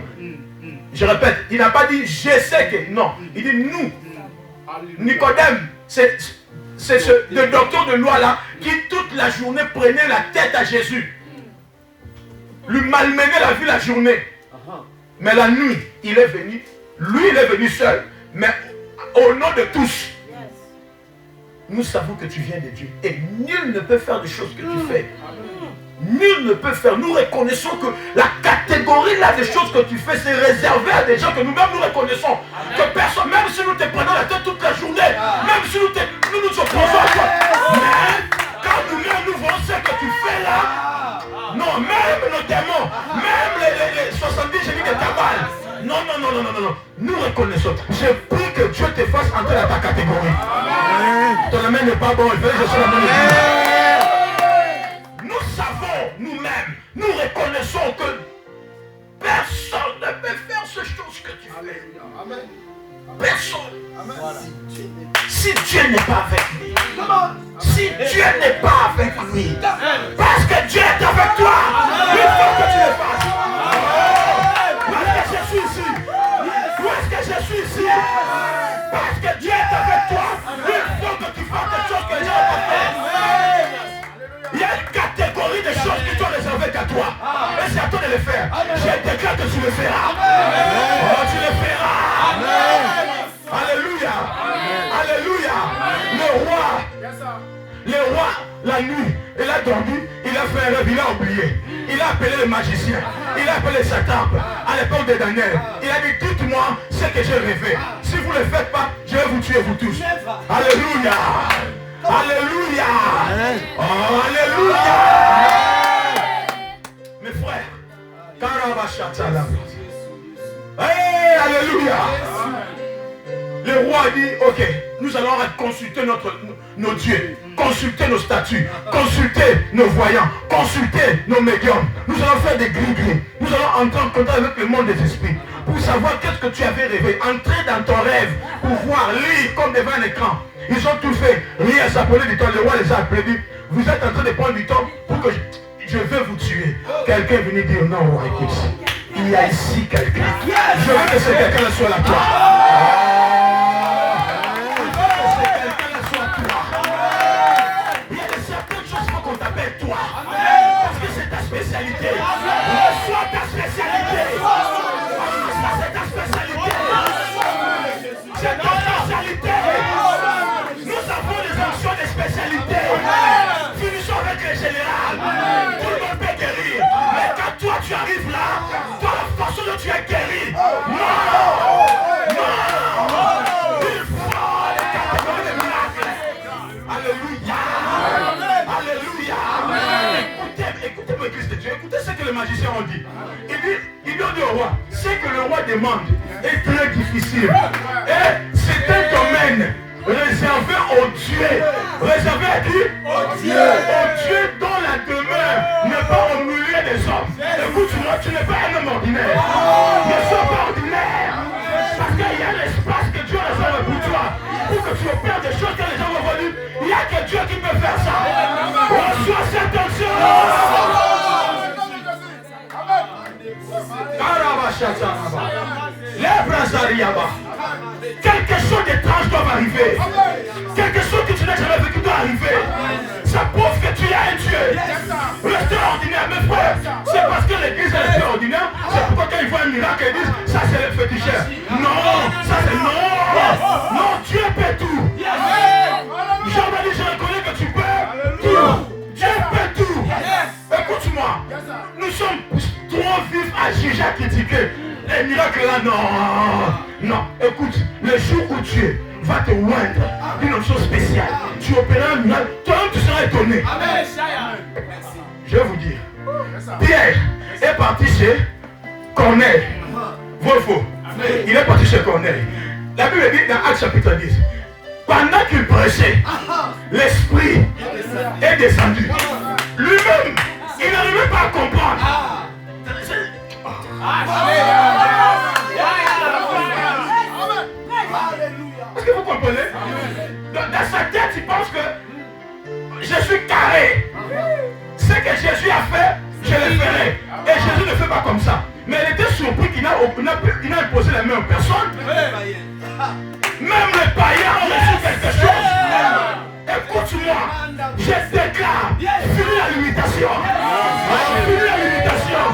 Je répète, il n'a pas dit je sais que, non. Il dit nous. Nicodème, c'est le docteur de loi là qui toute la journée prenait la tête à Jésus. Lui malmenait la vie la journée. Mais la nuit, il est venu. Lui, il est venu seul. Mais au nom de tous, nous savons que tu viens de Dieu. Et nul ne peut faire des choses que tu fais. Nul ne peut faire. Nous reconnaissons que la catégorie là des choses que tu fais, c'est réservé à des gens que nous-mêmes nous reconnaissons. Que personne, même si nous te prenons la tête toute la journée, même si nous nous opposons à toi, mais quand nous-mêmes nous voyons ce que tu fais là, non, même nos démons, même les 70 génies de Kabbalah, non. Nous reconnaissons. Je prie que Dieu te fasse entrer dans ta catégorie. Ton amen n'est pas bon. Je suis la bonne église. Nous savons nous-mêmes, nous reconnaissons que personne ne peut faire ces choses que tu fais. Personne. Si Dieu n'est pas avec lui, si Dieu n'est pas avec lui, parce que Dieu est avec toi, il faut que tu le fasses. Je suis ici. Où est-ce que je suis ici? Parce que Dieu est avec toi. Il faut que tu fasses des choses que les gens vont faire. Il y a une catégorie de choses qui sont réservées qu'à toi. Et c'est à toi de les faire. Je déclare que tu le feras. Oh, tu le feras. Alléluia. Alléluia. Le roi, la nuit, il a dormi, il a fait un rêve, il a oublié. Il a appelé le magicien, il a appelé Satan à l'époque de Daniel. Il a dit, dites-moi ce que j'ai rêvé. Si vous ne le faites pas, je vais vous tuer vous tous. Alléluia. Alléluia. Oh, alléluia. Mes frères, hey, alléluia. Le roi a dit, ok, nous allons consulter nos dieux, consulter nos statues, consulter nos voyants, consulter nos médiums. Nous allons faire des gris-gris. Nous allons entrer en contact avec le monde des esprits pour savoir qu'est-ce que tu avais rêvé. Entrer dans ton rêve pour voir, lire comme devant un écran. Ils ont tout fait. Rien s'appeler du temps. Le roi les a appelés, dit, vous êtes en train de prendre du temps pour que je vais vous tuer. Quelqu'un est venu dire, non, roi, écoute, il y a ici quelqu'un. Je veux que ce quelqu'un soit là, toi. Spécialité. Reçois ta spécialité. Ça c'est ta spécialité. C'est ta spécialité. Nous avons les actions des spécialités. Finissons magiciens ont dit. Il dit au roi, ce que le roi demande est très difficile. Et c'est un domaine réservé au Dieu. Réservé à qui? Au Dieu. Au Dieu dont la demeure n'est pas au milieu des hommes. Écoute-moi, tu n'es pas un homme ordinaire. Ne sois pas ordinaire. Parce qu'il y a l'espace que Dieu a réservé pour toi. Pour que tu opères des choses que les gens vont venir. Il n'y a que Dieu qui peut faire ça. Reçois cette onction. Quelque chose d'étrange doit arriver. Quelque chose que tu n'as jamais vécu doit arriver. Ça prouve que tu as un Dieu. Restez ordinaire, mes frères. C'est parce que l'église est restée ordinaire. C'est pourquoi quand ils voient un miracle, ils disent ça c'est le féticheur. Non, ça c'est non. Non, Dieu peut tout. Jean-Marie, je reconnais que tu peux tout. Dieu peut tout. Écoute-moi. Nous sommes trop vifs à juger, à critiquer. Les miracles là, non. Non, écoute, le jour où Dieu va te oindre d'une chose spéciale, tu opéreras un miracle, toi-même tu seras étonné. Je vais vous dire, Pierre est parti chez Corneille. Vrai ou faux? Il est parti chez Corneille. La Bible dit dans Actes chapitre 10, pendant qu'il prêchait, l'esprit est descendu. Lui-même, il n'arrivait pas à comprendre. Est-ce que vous comprenez? Dans sa tête, il pense que je suis carré. Ce que Jésus a fait, je le ferai. Et Jésus ne fait pas comme ça. Mais il était surpris qu'il n'a imposé la main aux personnes. Même les païens ont reçu quelque chose. Écoute-moi, je déclare, finis la limitation. Finis la limitation.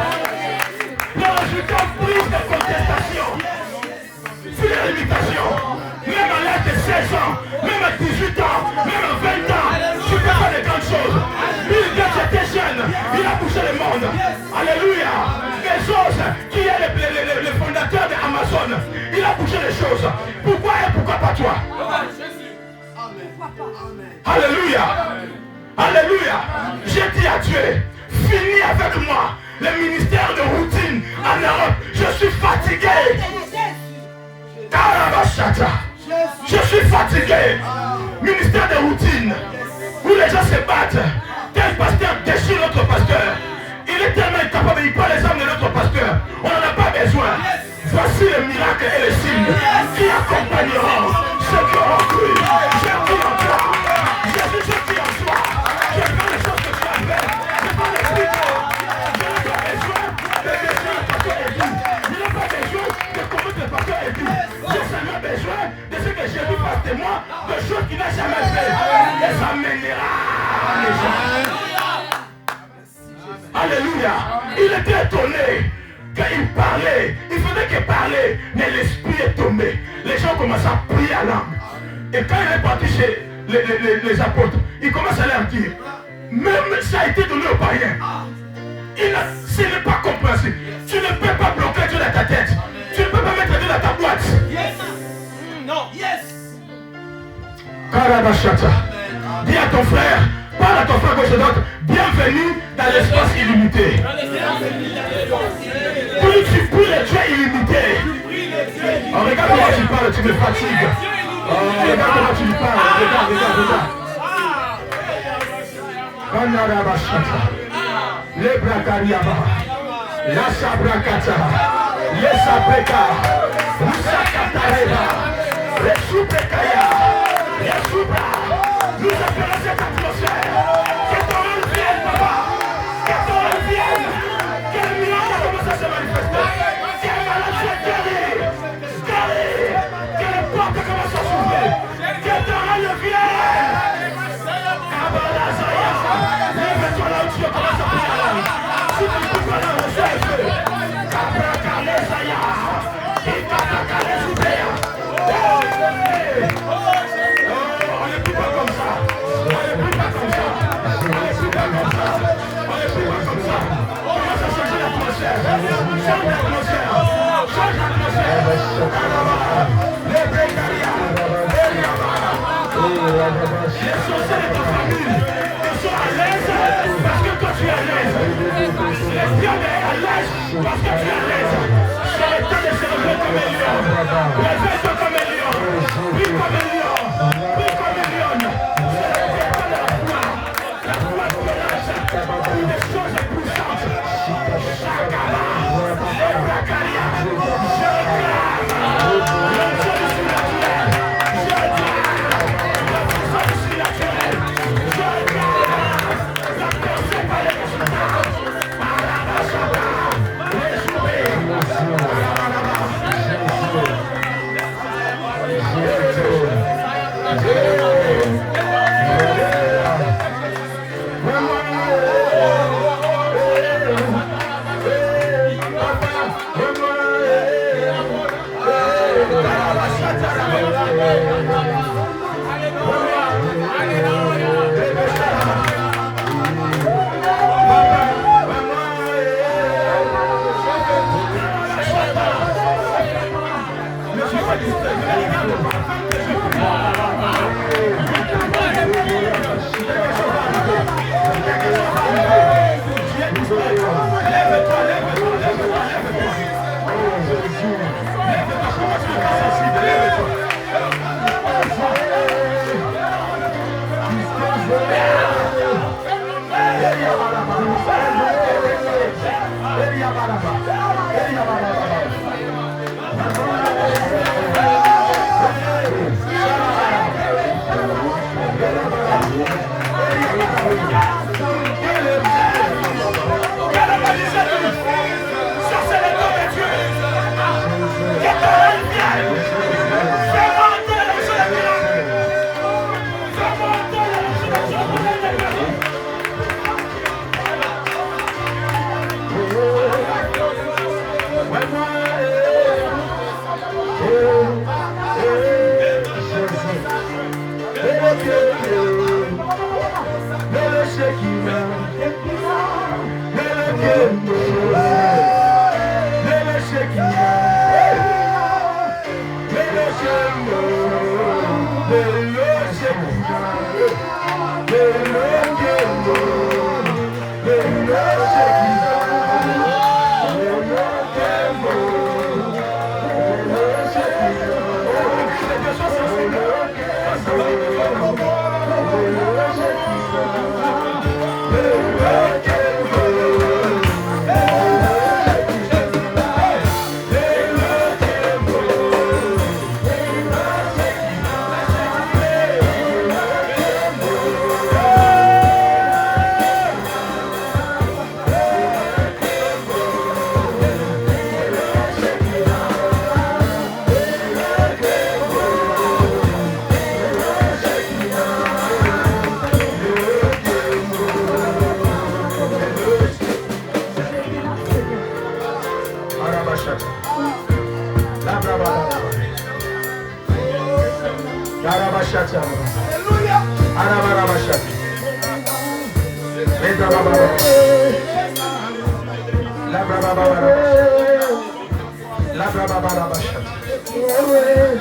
Le résultat prise de contestation. Finis la limitation. Même à l'âge de 16 ans, même à 18 ans, même à 20 ans, tu peux faire des grandes choses. Bill Gates était jeune, il a poussé le monde. Alléluia. Bezos, qui est le fondateur d'Amazon, il a poussé les choses. Pourquoi et pourquoi pas toi? Alléluia. Alléluia. J'ai dit à Dieu, finis avec moi le ministère de routine en Europe. Je suis fatigué. Je suis fatigué. Ministère de routine où les gens se battent. Tel pasteur déchire l'autre pasteur. Il est tellement incapable, il prend les armes de l'autre pasteur. On n'en a pas besoin. Voici le miracle et le signe qui accompagneront ceux qui auront cru. J'ai cru en toi. Jésus, j'ai cru en toi. J'ai fait les choses que tu as faites. Je n'ai pas l'expliquer. Je n'ai pas besoin de déchirer le pasteur et tout. Je n'ai pas besoin de commettre le pasteur et tout. J'ai seulement besoin de ce que Jésus fasse de moi, de choses qu'il n'a jamais fait. Et ça mènera les gens. Alléluia. Il était étonné quand il parlait. Il faisait qu'il parlait, mais l'esprit est tombé. Les gens commencent à prier à langue. Et quand il est parti chez les apôtres, il commence à leur dire, même ça a été donné aux païens. Ce n'est pas compréhensible. Tu ne peux pas bloquer Dieu dans ta tête. Tu ne peux pas mettre Dieu dans ta boîte. Yes. Non. Yes. Karabashata. Dis à ton frère, parle à ton frère gauche et droite, bienvenue dans l'espace illimité. Prie les dieux illimités. Oh, regarde comment tu parles, tu me fatigues. Oh, regarde comment tu parles. Regarde. Karabashata. Le Brakariaba. La Sabrakata. Le Sabreka. Musakatareba. Le Subrekaya. Le Subra. Nous appelons cette atmosphère. Que ton rôle vienne, papa. Que ton rôle vienne. Que le miracle commence à se manifester. Que le malade soit guéri. Que les portes commencent à s'ouvrir. Que ton rôle vienne. Kabalazaya. Lève-toi là où tu commences à prier la langue. Si tu peux pas la recherche. Kabrakalezaya. Ikatakalezubea. On ne prie pas comme ça. On ne prie pas comme ça.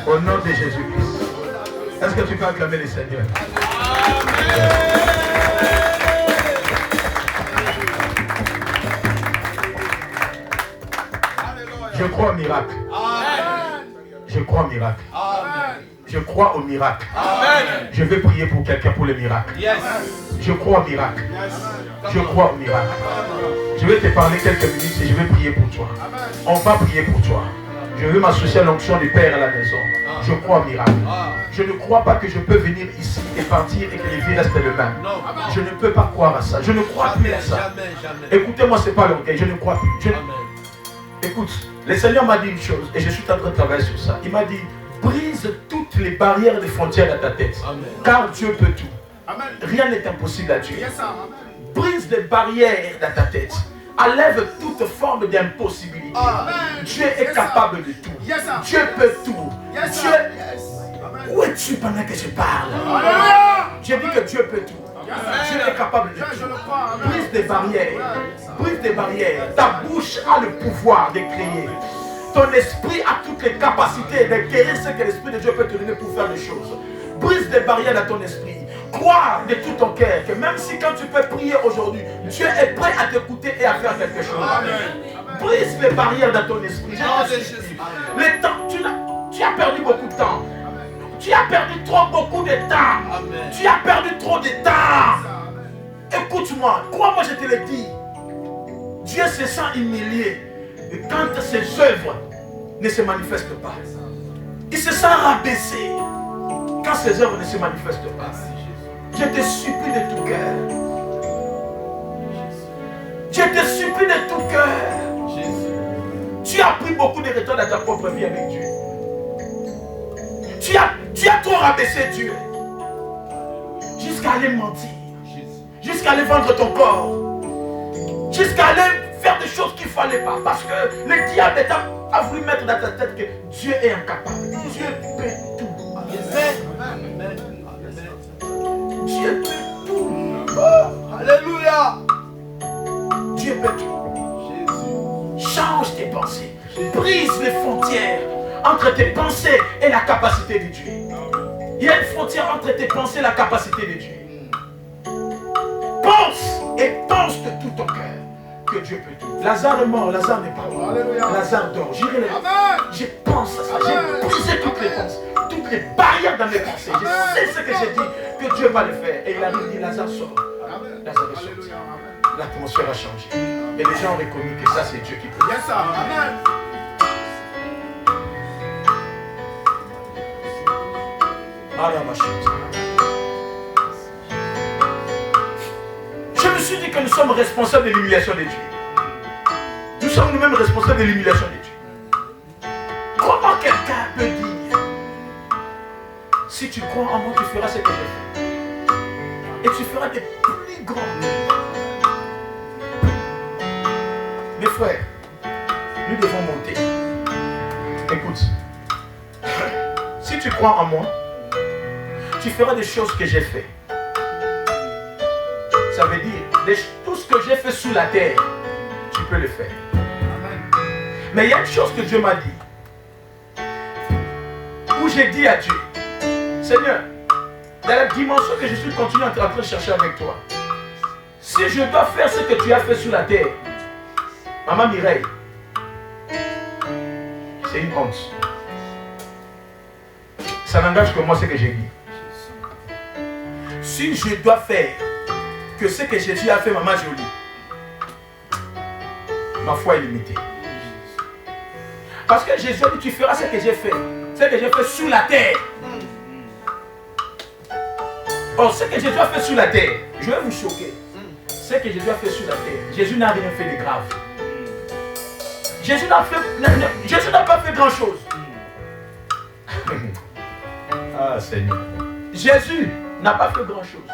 Au nom de Jésus-Christ. Est-ce que tu peux acclamer le Seigneur? Je crois au miracle. Je crois au miracle. Je crois au miracle. Je vais prier pour quelqu'un pour le miracle. Je crois au miracle. Je crois au miracle. Je vais te parler quelques minutes et je vais prier pour toi. On va prier pour toi. Je veux m'associer à l'onction du Père à la maison. Je crois au miracle. Je ne crois pas que je peux venir ici et partir et que les vies restent les mêmes. Je ne peux pas croire à ça. Je ne crois plus à ça. Écoutez-moi, ce n'est pas l'orgueil. Je ne crois plus. Écoute, le Seigneur m'a dit une chose et je suis en train de travailler sur ça. Il m'a dit, brise toutes les barrières et les frontières à ta tête. Car Dieu peut tout. Rien n'est impossible à Dieu. Brise les barrières dans ta tête. Enlève toute forme d'impossibilité. Dieu est capable de tout. Dieu peut tout. Dieu... Où es-tu pendant que je parle? J'ai dit que Dieu peut tout. Dieu est capable de tout. Brise des barrières. Brise des barrières. Ta bouche a le pouvoir de créer. Ton esprit a toutes les capacités de créer ce que l'Esprit de Dieu peut te donner pour faire des choses. Brise des barrières dans ton esprit. Crois de tout ton cœur que même si quand tu peux prier aujourd'hui, Dieu est prêt à t'écouter et à faire quelque chose. Brise les barrières dans ton esprit. Le temps, tu as perdu beaucoup de temps. Tu as perdu beaucoup de temps. Tu as perdu trop de temps. Écoute-moi, crois-moi, je te le dis. Dieu se sent humilié quand ses œuvres ne se manifestent pas. Il se sent rabaissé quand ses œuvres ne se manifestent pas. Je te supplie de tout cœur. Je te supplie de tout cœur. Tu as pris beaucoup de retard dans ta propre vie avec Dieu. Tu as trop rabaissé Dieu. Jusqu'à aller mentir. Jusqu'à aller vendre ton corps. Jusqu'à aller faire des choses qu'il ne fallait pas. Parce que le diable a voulu mettre dans ta tête que Dieu est incapable. Dieu peut tout. pensées. Brise les frontières entre tes pensées et la capacité de Dieu. Il y a une frontière entre tes pensées et la capacité de Dieu. Pense et pense de tout ton cœur que Dieu peut tout. Lazare est mort, Lazare n'est pas mort. Lazare dort. Je pense à ça. J'ai brisé toutes les pensées, toutes les barrières dans mes pensées. Je sais ce que j'ai dit, que Dieu va le faire. Et il arrive, il dit Lazare sort. Lazare est sorti. L'atmosphère a changé. Et les gens ont reconnu que ça, c'est Dieu qui peut. Yes, sir. Amen. Je me suis dit que nous sommes responsables de l'humiliation de Dieu. Nous sommes nous-mêmes responsables de l'humiliation de Dieu. Comment quelqu'un peut dire, si tu crois en moi, tu feras ce que j'ai fait. Et tu feras des plus grands. Mes frères, nous devons monter. Écoute, si tu crois en moi, tu feras des choses que j'ai fait. Ça veut dire, tout ce que j'ai fait sous la terre, tu peux le faire. Mais il y a une chose que Dieu m'a dit. Où j'ai dit à Dieu, Seigneur, dans la dimension que je suis continué en train de chercher avec toi, si je dois faire ce que tu as fait sous la terre, Maman Mireille, c'est une honte. Ça n'engage que moi ce que j'ai dit. Si je dois faire que ce que Jésus a fait, Maman Jolie, ma foi est limitée. Parce que Jésus a dit, tu feras ce que j'ai fait. Ce que j'ai fait sous la terre. Or, ce que Jésus a fait sous la terre, je vais vous choquer. Ce que Jésus a fait sous la terre, Jésus n'a rien fait de grave. Jésus n'a pas fait grand chose. Ah Seigneur. Jésus n'a pas fait grand chose.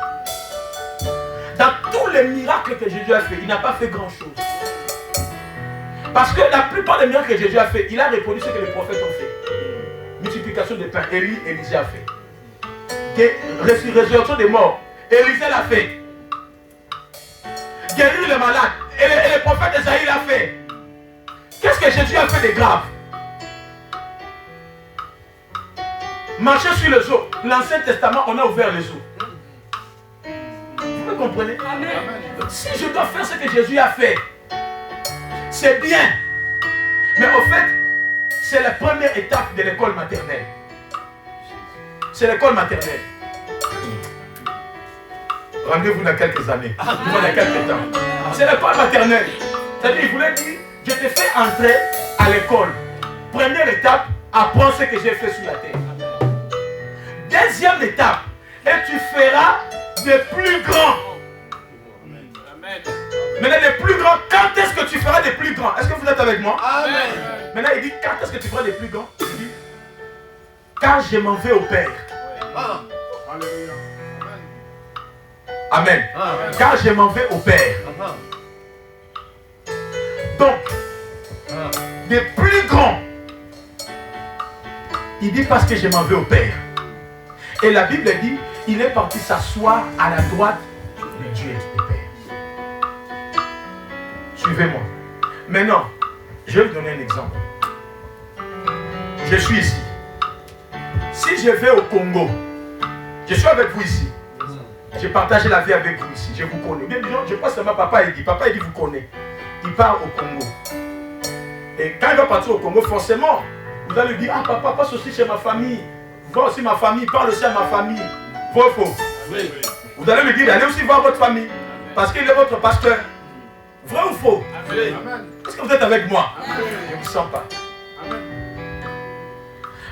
Dans tous les miracles que Jésus a fait, il n'a pas fait grand chose. Parce que la plupart des miracles que Jésus a fait, il a répondu ce que les prophètes ont fait. Multiplication des pains, Élisée a fait. Résurrection des morts, Élisée l'a fait. Guérir les malades, et les prophètes d'Esaïe l'a fait. Qu'est-ce que Jésus a fait de grave? Marcher sur les eaux. L'Ancien Testament, on a ouvert les eaux. Vous me comprenez? Amen. Si je dois faire ce que Jésus a fait, c'est bien. Mais au fait, c'est la première étape de l'école maternelle. C'est l'école maternelle. Rendez-vous dans quelques années. Dans quelques temps. C'est l'école maternelle. C'est-à-dire, il voulait dire, je te fais entrer à l'école. Première étape, apprends ce que j'ai fait sur la terre. Deuxième étape, et tu feras des plus grands. Amen. Maintenant, les plus grands, quand est-ce que tu feras des plus grands? Est-ce que vous êtes avec moi? Amen. Maintenant, il dit, quand est-ce que tu feras des plus grands? Il dit, quand je m'en vais au Père. Alléluia. Amen. Amen. Quand je m'en vais au Père. Donc, des plus grands. Il dit parce que je m'en vais au Père. Et la Bible dit, il est parti s'asseoir à la droite de Dieu et du Père. Suivez-moi. Maintenant, je vais vous donner un exemple. Je suis ici. Si je vais au Congo, je suis avec vous ici. J'ai partagé la vie avec vous ici. Je vous connais. Bien disons, je pense seulement Papa Eddy. Papa Eddy vous connaît. Il part au Congo. Et quand il va partir au Congo, forcément, vous allez lui dire, ah papa, passe aussi chez ma famille. Vois aussi ma famille, parle aussi à ma famille. Vrai ou faux? Oui. Vous allez lui dire, allez aussi voir votre famille. Parce qu'il est votre pasteur. Vrai ou faux? Amen. Est-ce que vous êtes avec moi? Je ne vous sens pas. Amen.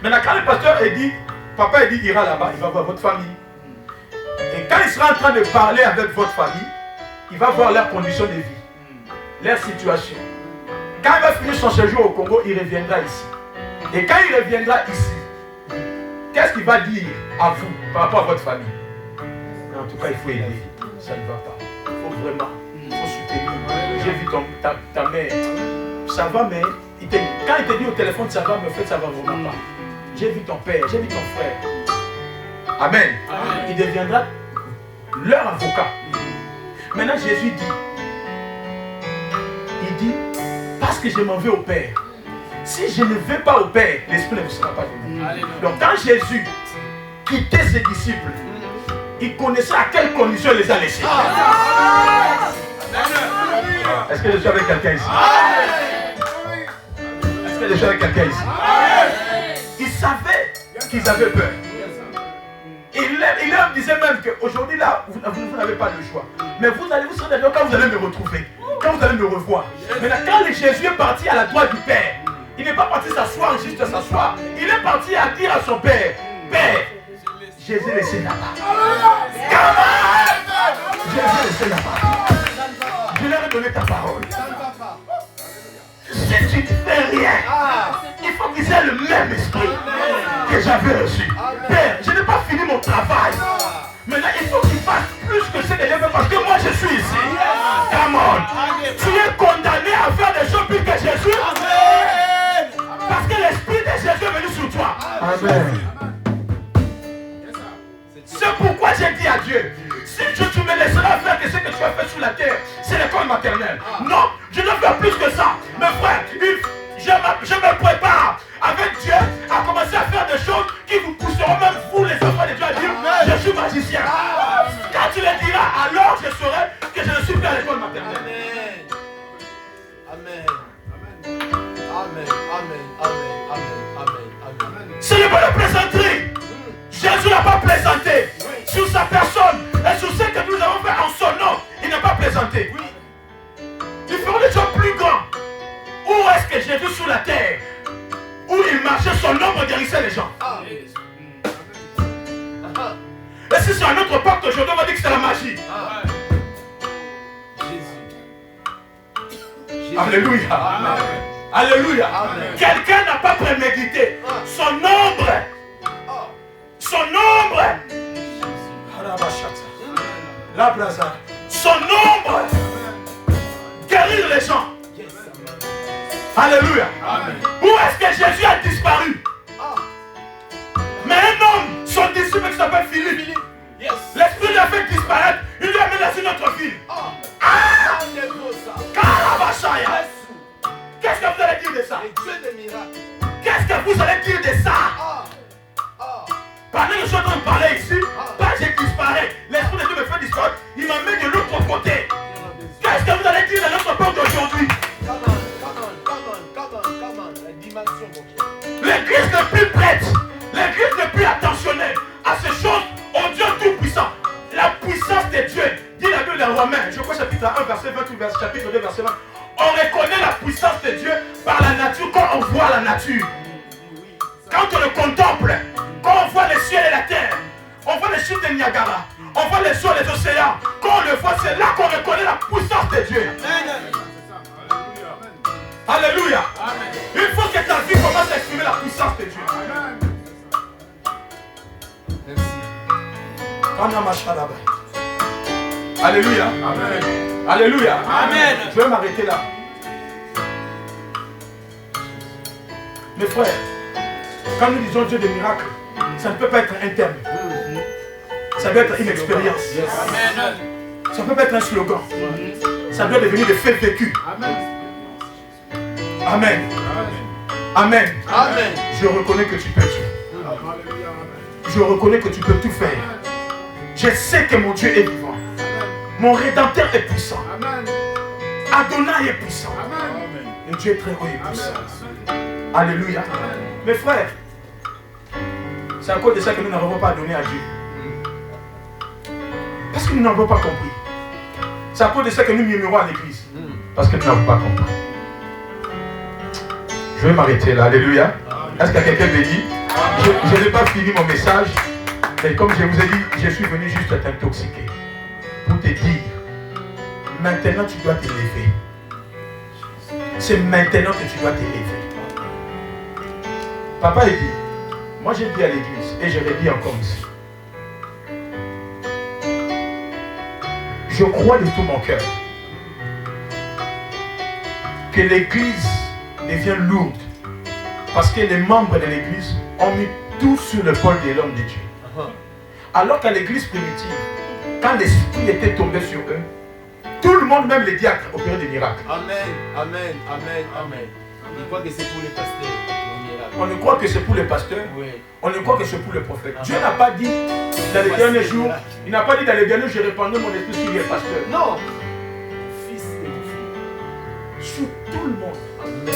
Maintenant, quand le pasteur Eddy, Papa Eddy ira là-bas, il va voir votre famille. Et quand il sera en train de parler avec votre famille, il va voir leurs conditions de vie, leur situation. Quand il va finir son séjour au Congo, il reviendra ici. Et quand il reviendra ici, qu'est-ce qu'il va dire à vous par rapport à votre famille? Mais en tout cas, il faut aider. Ça ne va pas. Il faut vraiment, il faut soutenir. J'ai vu ta mère. Ça va, mais quand il te dit au téléphone ça va, mais en fait, ça va vraiment pas. J'ai vu ton père, j'ai vu ton frère. Amen. Amen. Il deviendra leur avocat. Maintenant, Jésus dit, il dit, parce que je m'en vais au Père, Si je ne vais pas au Père, l'Esprit ne vous sera pas donné. Donc quand Jésus quittait ses disciples, il connaissait à quelles conditions il les a laissés. Est-ce que je suis avec quelqu'un ici? Est-ce que je suis avec quelqu'un ici? Ils savaient qu'ils avaient peur. Il leur disait même qu'aujourd'hui là, vous n'avez pas le choix. Mais vous allez vous sentir quand vous allez me retrouver, quand vous allez me revoir. Maintenant, quand Jésus est parti à la droite du Père, il n'est pas parti s'asseoir juste s'asseoir. Il est parti à dire à son Père, Père, Jésus laissé là-bas. Jésus laissé là-bas. Je leur ai donné ta parole. Si tu ne fais rien, il faut qu'ils aient le même esprit que j'avais reçu. Père, je n'ai pas fini mon travail. Maintenant, il faut qu'ils fassent plus que ce que j'ai fait parce que moi je suis ici. Come on. Tu es condamné à faire des choses plus que Jésus. Parce que l'esprit de Jésus est venu sur toi. Amen. C'est pourquoi j'ai dit à Dieu, si tu me laisseras faire que ce que tu as fait sur la terre, c'est l'école maternelle. Non, je dois faire plus que ça. Mes frères, je me prépare avec Dieu à commencer à faire des choses qui vous pousseront même vous les enfants de Dieu à dire, je suis magicien. Quand tu le diras, alors je saurai que je ne suis plus à l'école maternelle. Amen. Amen. Amen. Amen. Amen. Amen. Amen. Ce n'est pas la plaisanterie. Jésus n'a pas plaisanté sur sa personne et sur ce que nous avons fait en son nom. Il n'a pas plaisanté. Il feront des choses plus grands. Où est-ce que Jésus sur la terre, où il marchait, son ombre guérissait les gens? Et si c'est un autre pacte aujourd'hui, on va dire que c'est la magie. Jésus. Alléluia. Amen. Alléluia. Amen. Quelqu'un n'a pas prémédité. Son ombre. Son ombre. La braza. Son ombre. Guérir les gens. Alléluia. Amen. Où est-ce que Jésus a disparu? Mais un homme, son disciple qui s'appelle Philippe, l'esprit l'a fait disparaître. Il lui a menacé notre fille. Carabachaya. Qu'est-ce que vous allez dire de ça? Qu'est-ce que vous allez dire de ça? Pendant que je suis en train de parler ici, quand je disparais, l'esprit de Dieu me fait disparaître. Il m'a mis de l'autre côté. Qu'est-ce que vous allez dire de notre peuple d'aujourd'hui? L'église n'est plus prête. L'église n'est plus attentionnée à ces choses au Dieu tout-puissant. La puissance de Dieu, dit la Bible dans Romains, je crois chapitre 1, verset 20 ou chapitre 2, verset 20. On reconnaît la puissance de Dieu par la nature quand on voit la nature. Quand on le contemple, quand on voit les cieux et la terre, on voit les chutes de Niagara, on voit les eaux et les océans. Quand on le voit, c'est là qu'on reconnaît la puissance de Dieu. Alléluia. Il faut que ta vie commence à exprimer la puissance de Dieu. Merci. Alléluia. Amen. Alléluia. Amen. Je vais m'arrêter là. Mes frères, quand nous disons Dieu des miracles, ça ne peut pas être un terme. Ça doit être une expérience. Amen. Ça ne peut pas être un slogan. Ça doit devenir des faits vécus. Amen. Amen. Amen. Amen. Je reconnais que tu peux tout. Alléluia. Amen. Je reconnais que tu peux tout faire. Je sais que mon Dieu est vivant. Mon Rédempteur est puissant. Amen. Adonai est puissant. Amen. Et Dieu est très haut et puissant. Amen. Alléluia. Mes frères, c'est à cause de ça que nous n'avons pas donné à Dieu. Parce que nous n'avons pas compris. C'est à cause de ça que nous murmurons à l'église. Parce que nous n'avons pas compris. Je vais m'arrêter là. Alléluia. Est-ce qu'il y a quelqu'un béni? Je n'ai pas fini mon message. Mais comme je vous ai dit, je suis venu juste t'intoxiquer. Pour te dire, maintenant tu dois t'élever. C'est maintenant que tu dois t'élever. Papa a dit, moi j'ai dit à l'église, et je l'ai dit encore ici. Je crois de tout mon cœur que l'église devient lourde parce que les membres de l'église ont mis tout sur le pôle de l'homme de Dieu. Alors qu'à l'église primitive, quand l'esprit était tombé sur eux, tout le monde, même les diacres, opéraient des miracles. Amen. Amen. Amen. Amen. Il croit que c'est pour les pasteurs. On ne croit que c'est pour les pasteurs. Oui. On ne croit que c'est pour les prophètes. Dieu n'a pas dit dans les derniers jours, il n'a pas dit dans les derniers jours, je répandrai mon esprit sur les pasteurs. Non. Fils et fils. Sur tout le monde. Amen.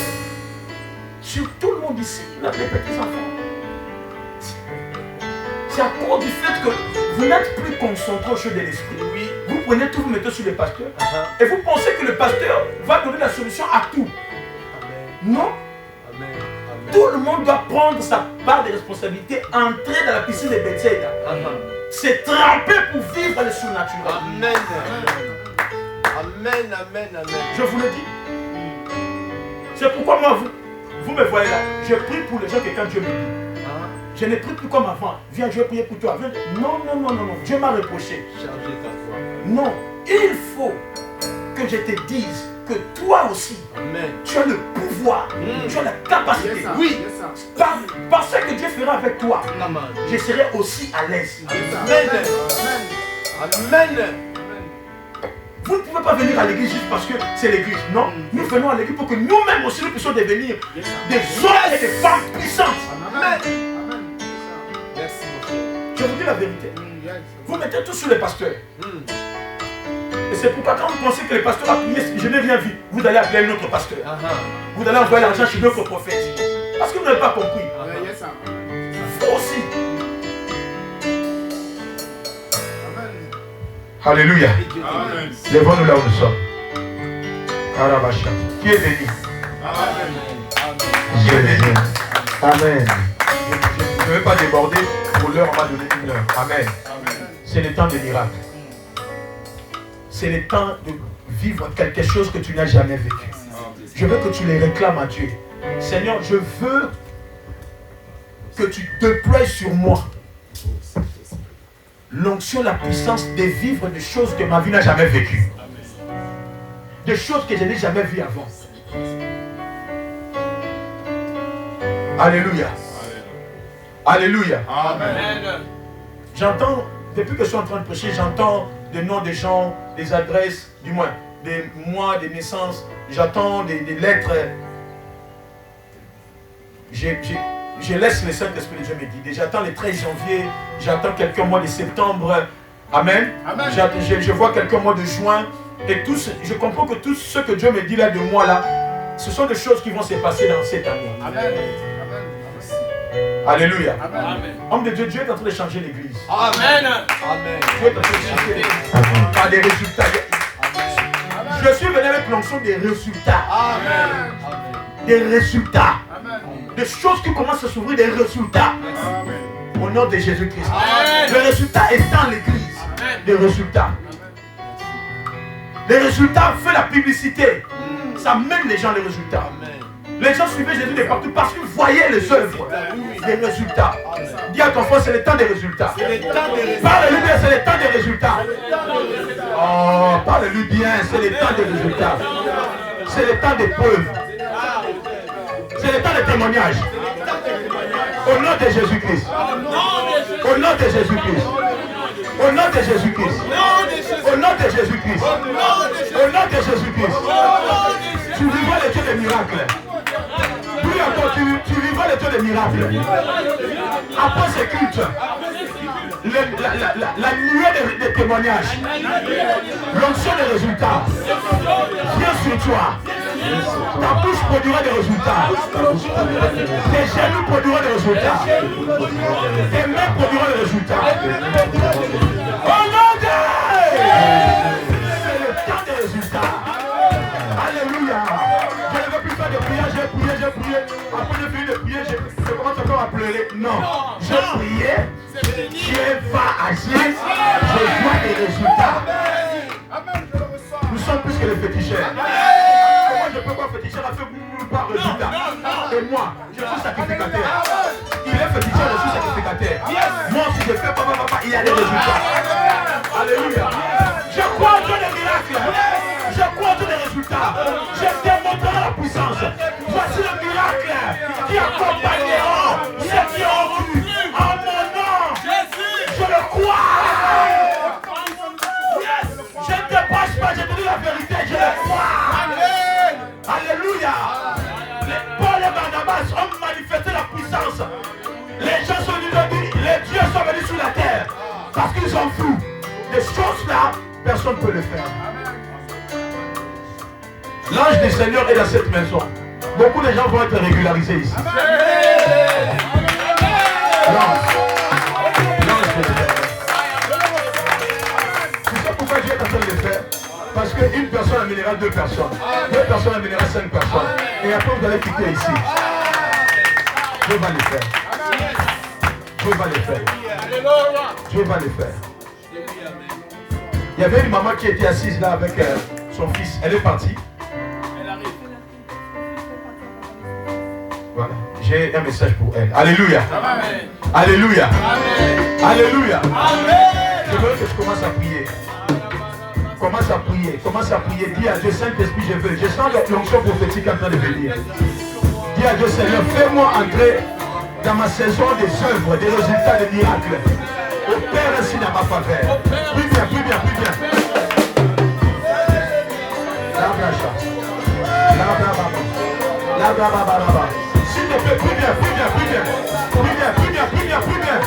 Sur tout le monde ici, il a des petits enfants. C'est à cause du fait que vous n'êtes plus concentré aux choses de l'esprit. Oui. Vous prenez tout, vous mettez sur les pasteurs. Uh-huh. Et vous pensez que le pasteur va donner la solution à tout. Amen. Non. Amen. Amen. Tout le monde doit prendre sa part de responsabilité, entrer dans la piscine de Bethsaida. Uh-huh. C'est tremper pour vivre le surnaturel. Amen. Amen. Amen. Amen. Je vous le dis. C'est pourquoi moi, vous me voyez là. Je prie pour les gens que quand Dieu me dit. Je ne prie plus comme avant. Viens, je vais prier pour toi. Viens. Non, non, non, non, non. Dieu m'a reproché. Chargez ta foi. Non. Il faut que je te dise que toi aussi, Amen. tu as le pouvoir, tu as la capacité. Yes, sir. Oui. Yes, sir. Par ce que Dieu fera avec toi, Amen. je serai aussi à l'aise. Amen. Amen. Vous ne pouvez pas venir à l'église juste parce que c'est l'église. Non, nous venons à l'église pour que nous-mêmes aussi nous puissions devenir des hommes et des femmes puissantes. Amen. Amen. Merci mon frère. Je vous dis la vérité. Yes. Vous mettez tout sur les pasteurs. Et c'est pourquoi quand vous pensez que les pasteurs a prié, je n'ai rien vu, vous allez appeler un autre pasteur. Vous allez envoyer l'argent chez d'autres prophètes. Parce que vous n'avez pas compris. Yes, sir. Vous aussi. Amen. Alléluia. Amen. Lèvons-nous là où nous sommes. Karabacha. Qui est béni? Amen. Qui est béni? Amen. Je ne veux pas déborder. Pour l'heure, on m'a donné une heure. Amen. C'est le temps des miracles. C'est le temps de vivre quelque chose que tu n'as jamais vécu. Je veux que tu les réclames à Dieu. Seigneur, je veux que tu te plaies sur moi. L'onction, la puissance de vivre des choses que ma vie n'a jamais vécues. Des choses que je n'ai jamais vues avant. Alléluia. Alléluia. Amen. J'entends, depuis que je suis en train de prêcher, j'entends des noms des gens, des adresses, du moins, des mois, des naissances. J'entends des lettres. Je laisse le Saint-Esprit de Dieu me guider. J'attends le 13 janvier, j'attends quelques mois de septembre. Amen. Amen. Je vois quelques mois de juin. Et je comprends que tout ce que Dieu me dit là de moi là, ce sont des choses qui vont se passer dans cette année. Amen. Alléluia. Amen. Homme de Dieu, Dieu est en train de changer l'église. Amen. Amen. Dieu est en train de changer par des résultats. Je suis venu avec l'onction des résultats. Amen. Des résultats. Amen. Des choses qui commencent à s'ouvrir, des résultats. Amen. Au nom de Jésus-Christ. Amen. Le résultat est dans l'église. Des résultats. Les résultats, fait la publicité. Ça mène les gens les résultats. Les gens suivaient Jésus de partout parce qu'ils voyaient les œuvres. Des résultats. Dis à ton frère, c'est le temps des résultats. Parle-lui bien, c'est le temps des résultats. Oh, parle-lui bien, c'est le temps des résultats. C'est le temps des preuves. C'est le temps des témoignages. Au nom de Jésus-Christ. Au nom de Jésus-Christ. Au nom de Jésus-Christ. Au nom de Jésus-Christ. Au nom de Jésus-Christ. Tu vivras les dieux des miracles. Oui, encore, tu vivras les dieux des miracles. Après ce culte, la nuée des témoignages, l'onction des résultats, viens sur toi. Ta bouche produira des résultats. Tes genoux produiront des résultats. Tes mains produiront des résultats. Au nom de... C'est le temps des résultats. Alléluia. Je ne veux plus faire de prière. J'ai prié. Après de finir de prier, je commence encore à pleurer. Non. J'ai prié. Dieu va agir. Je vois des résultats. Nous sommes plus que les féticheurs. Comment je peux pas féticheur à faire par résultat? Et moi, je suis sacrificateur. Il est féticheur, je suis sacrificateur. Moi, si je fais papa, il y a des résultats. Alléluia. Je crois en Dieu des miracles. Je crois en Dieu des résultats. Je démontrerai la puissance. Voici le miracle qui accompagneront ceux qui ont cru en mon nom. Je le crois. Je ne te prêche pas, je te dis la vérité, je le crois. Alléluia. ça, personne ne peut le faire. L'ange du Seigneur est dans cette maison. Beaucoup de gens vont être régularisés ici. L'ange de Seigneur. Tu sais pourquoi Dieu est en train de le faire? Parce qu'une personne amènera 2 personnes. 2 personnes amènera 5 personnes. Et après vous allez quitter ici. Dieu va le faire. Dieu va le faire. Dieu va le faire. Il y avait une maman qui était assise là avec son fils. Elle est partie. Voilà. J'ai un message pour elle. Alléluia. Amen. Alléluia. Amen. Alléluia. Amen. Je veux que tu commences à prier. Commence à prier. Commence à prier. Dis à Dieu, Saint-Esprit, je veux. Je sens l'onction prophétique en train de venir. Dis à Dieu, Seigneur, fais-moi entrer dans ma saison des œuvres, des résultats, des miracles. Opère ainsi dans ma faveur. Plus bien, plus bien, plus bien. S'il te plaît, plus bien, plus bien, plus bien. Plus bien, plus bien, plus bien, plus bien.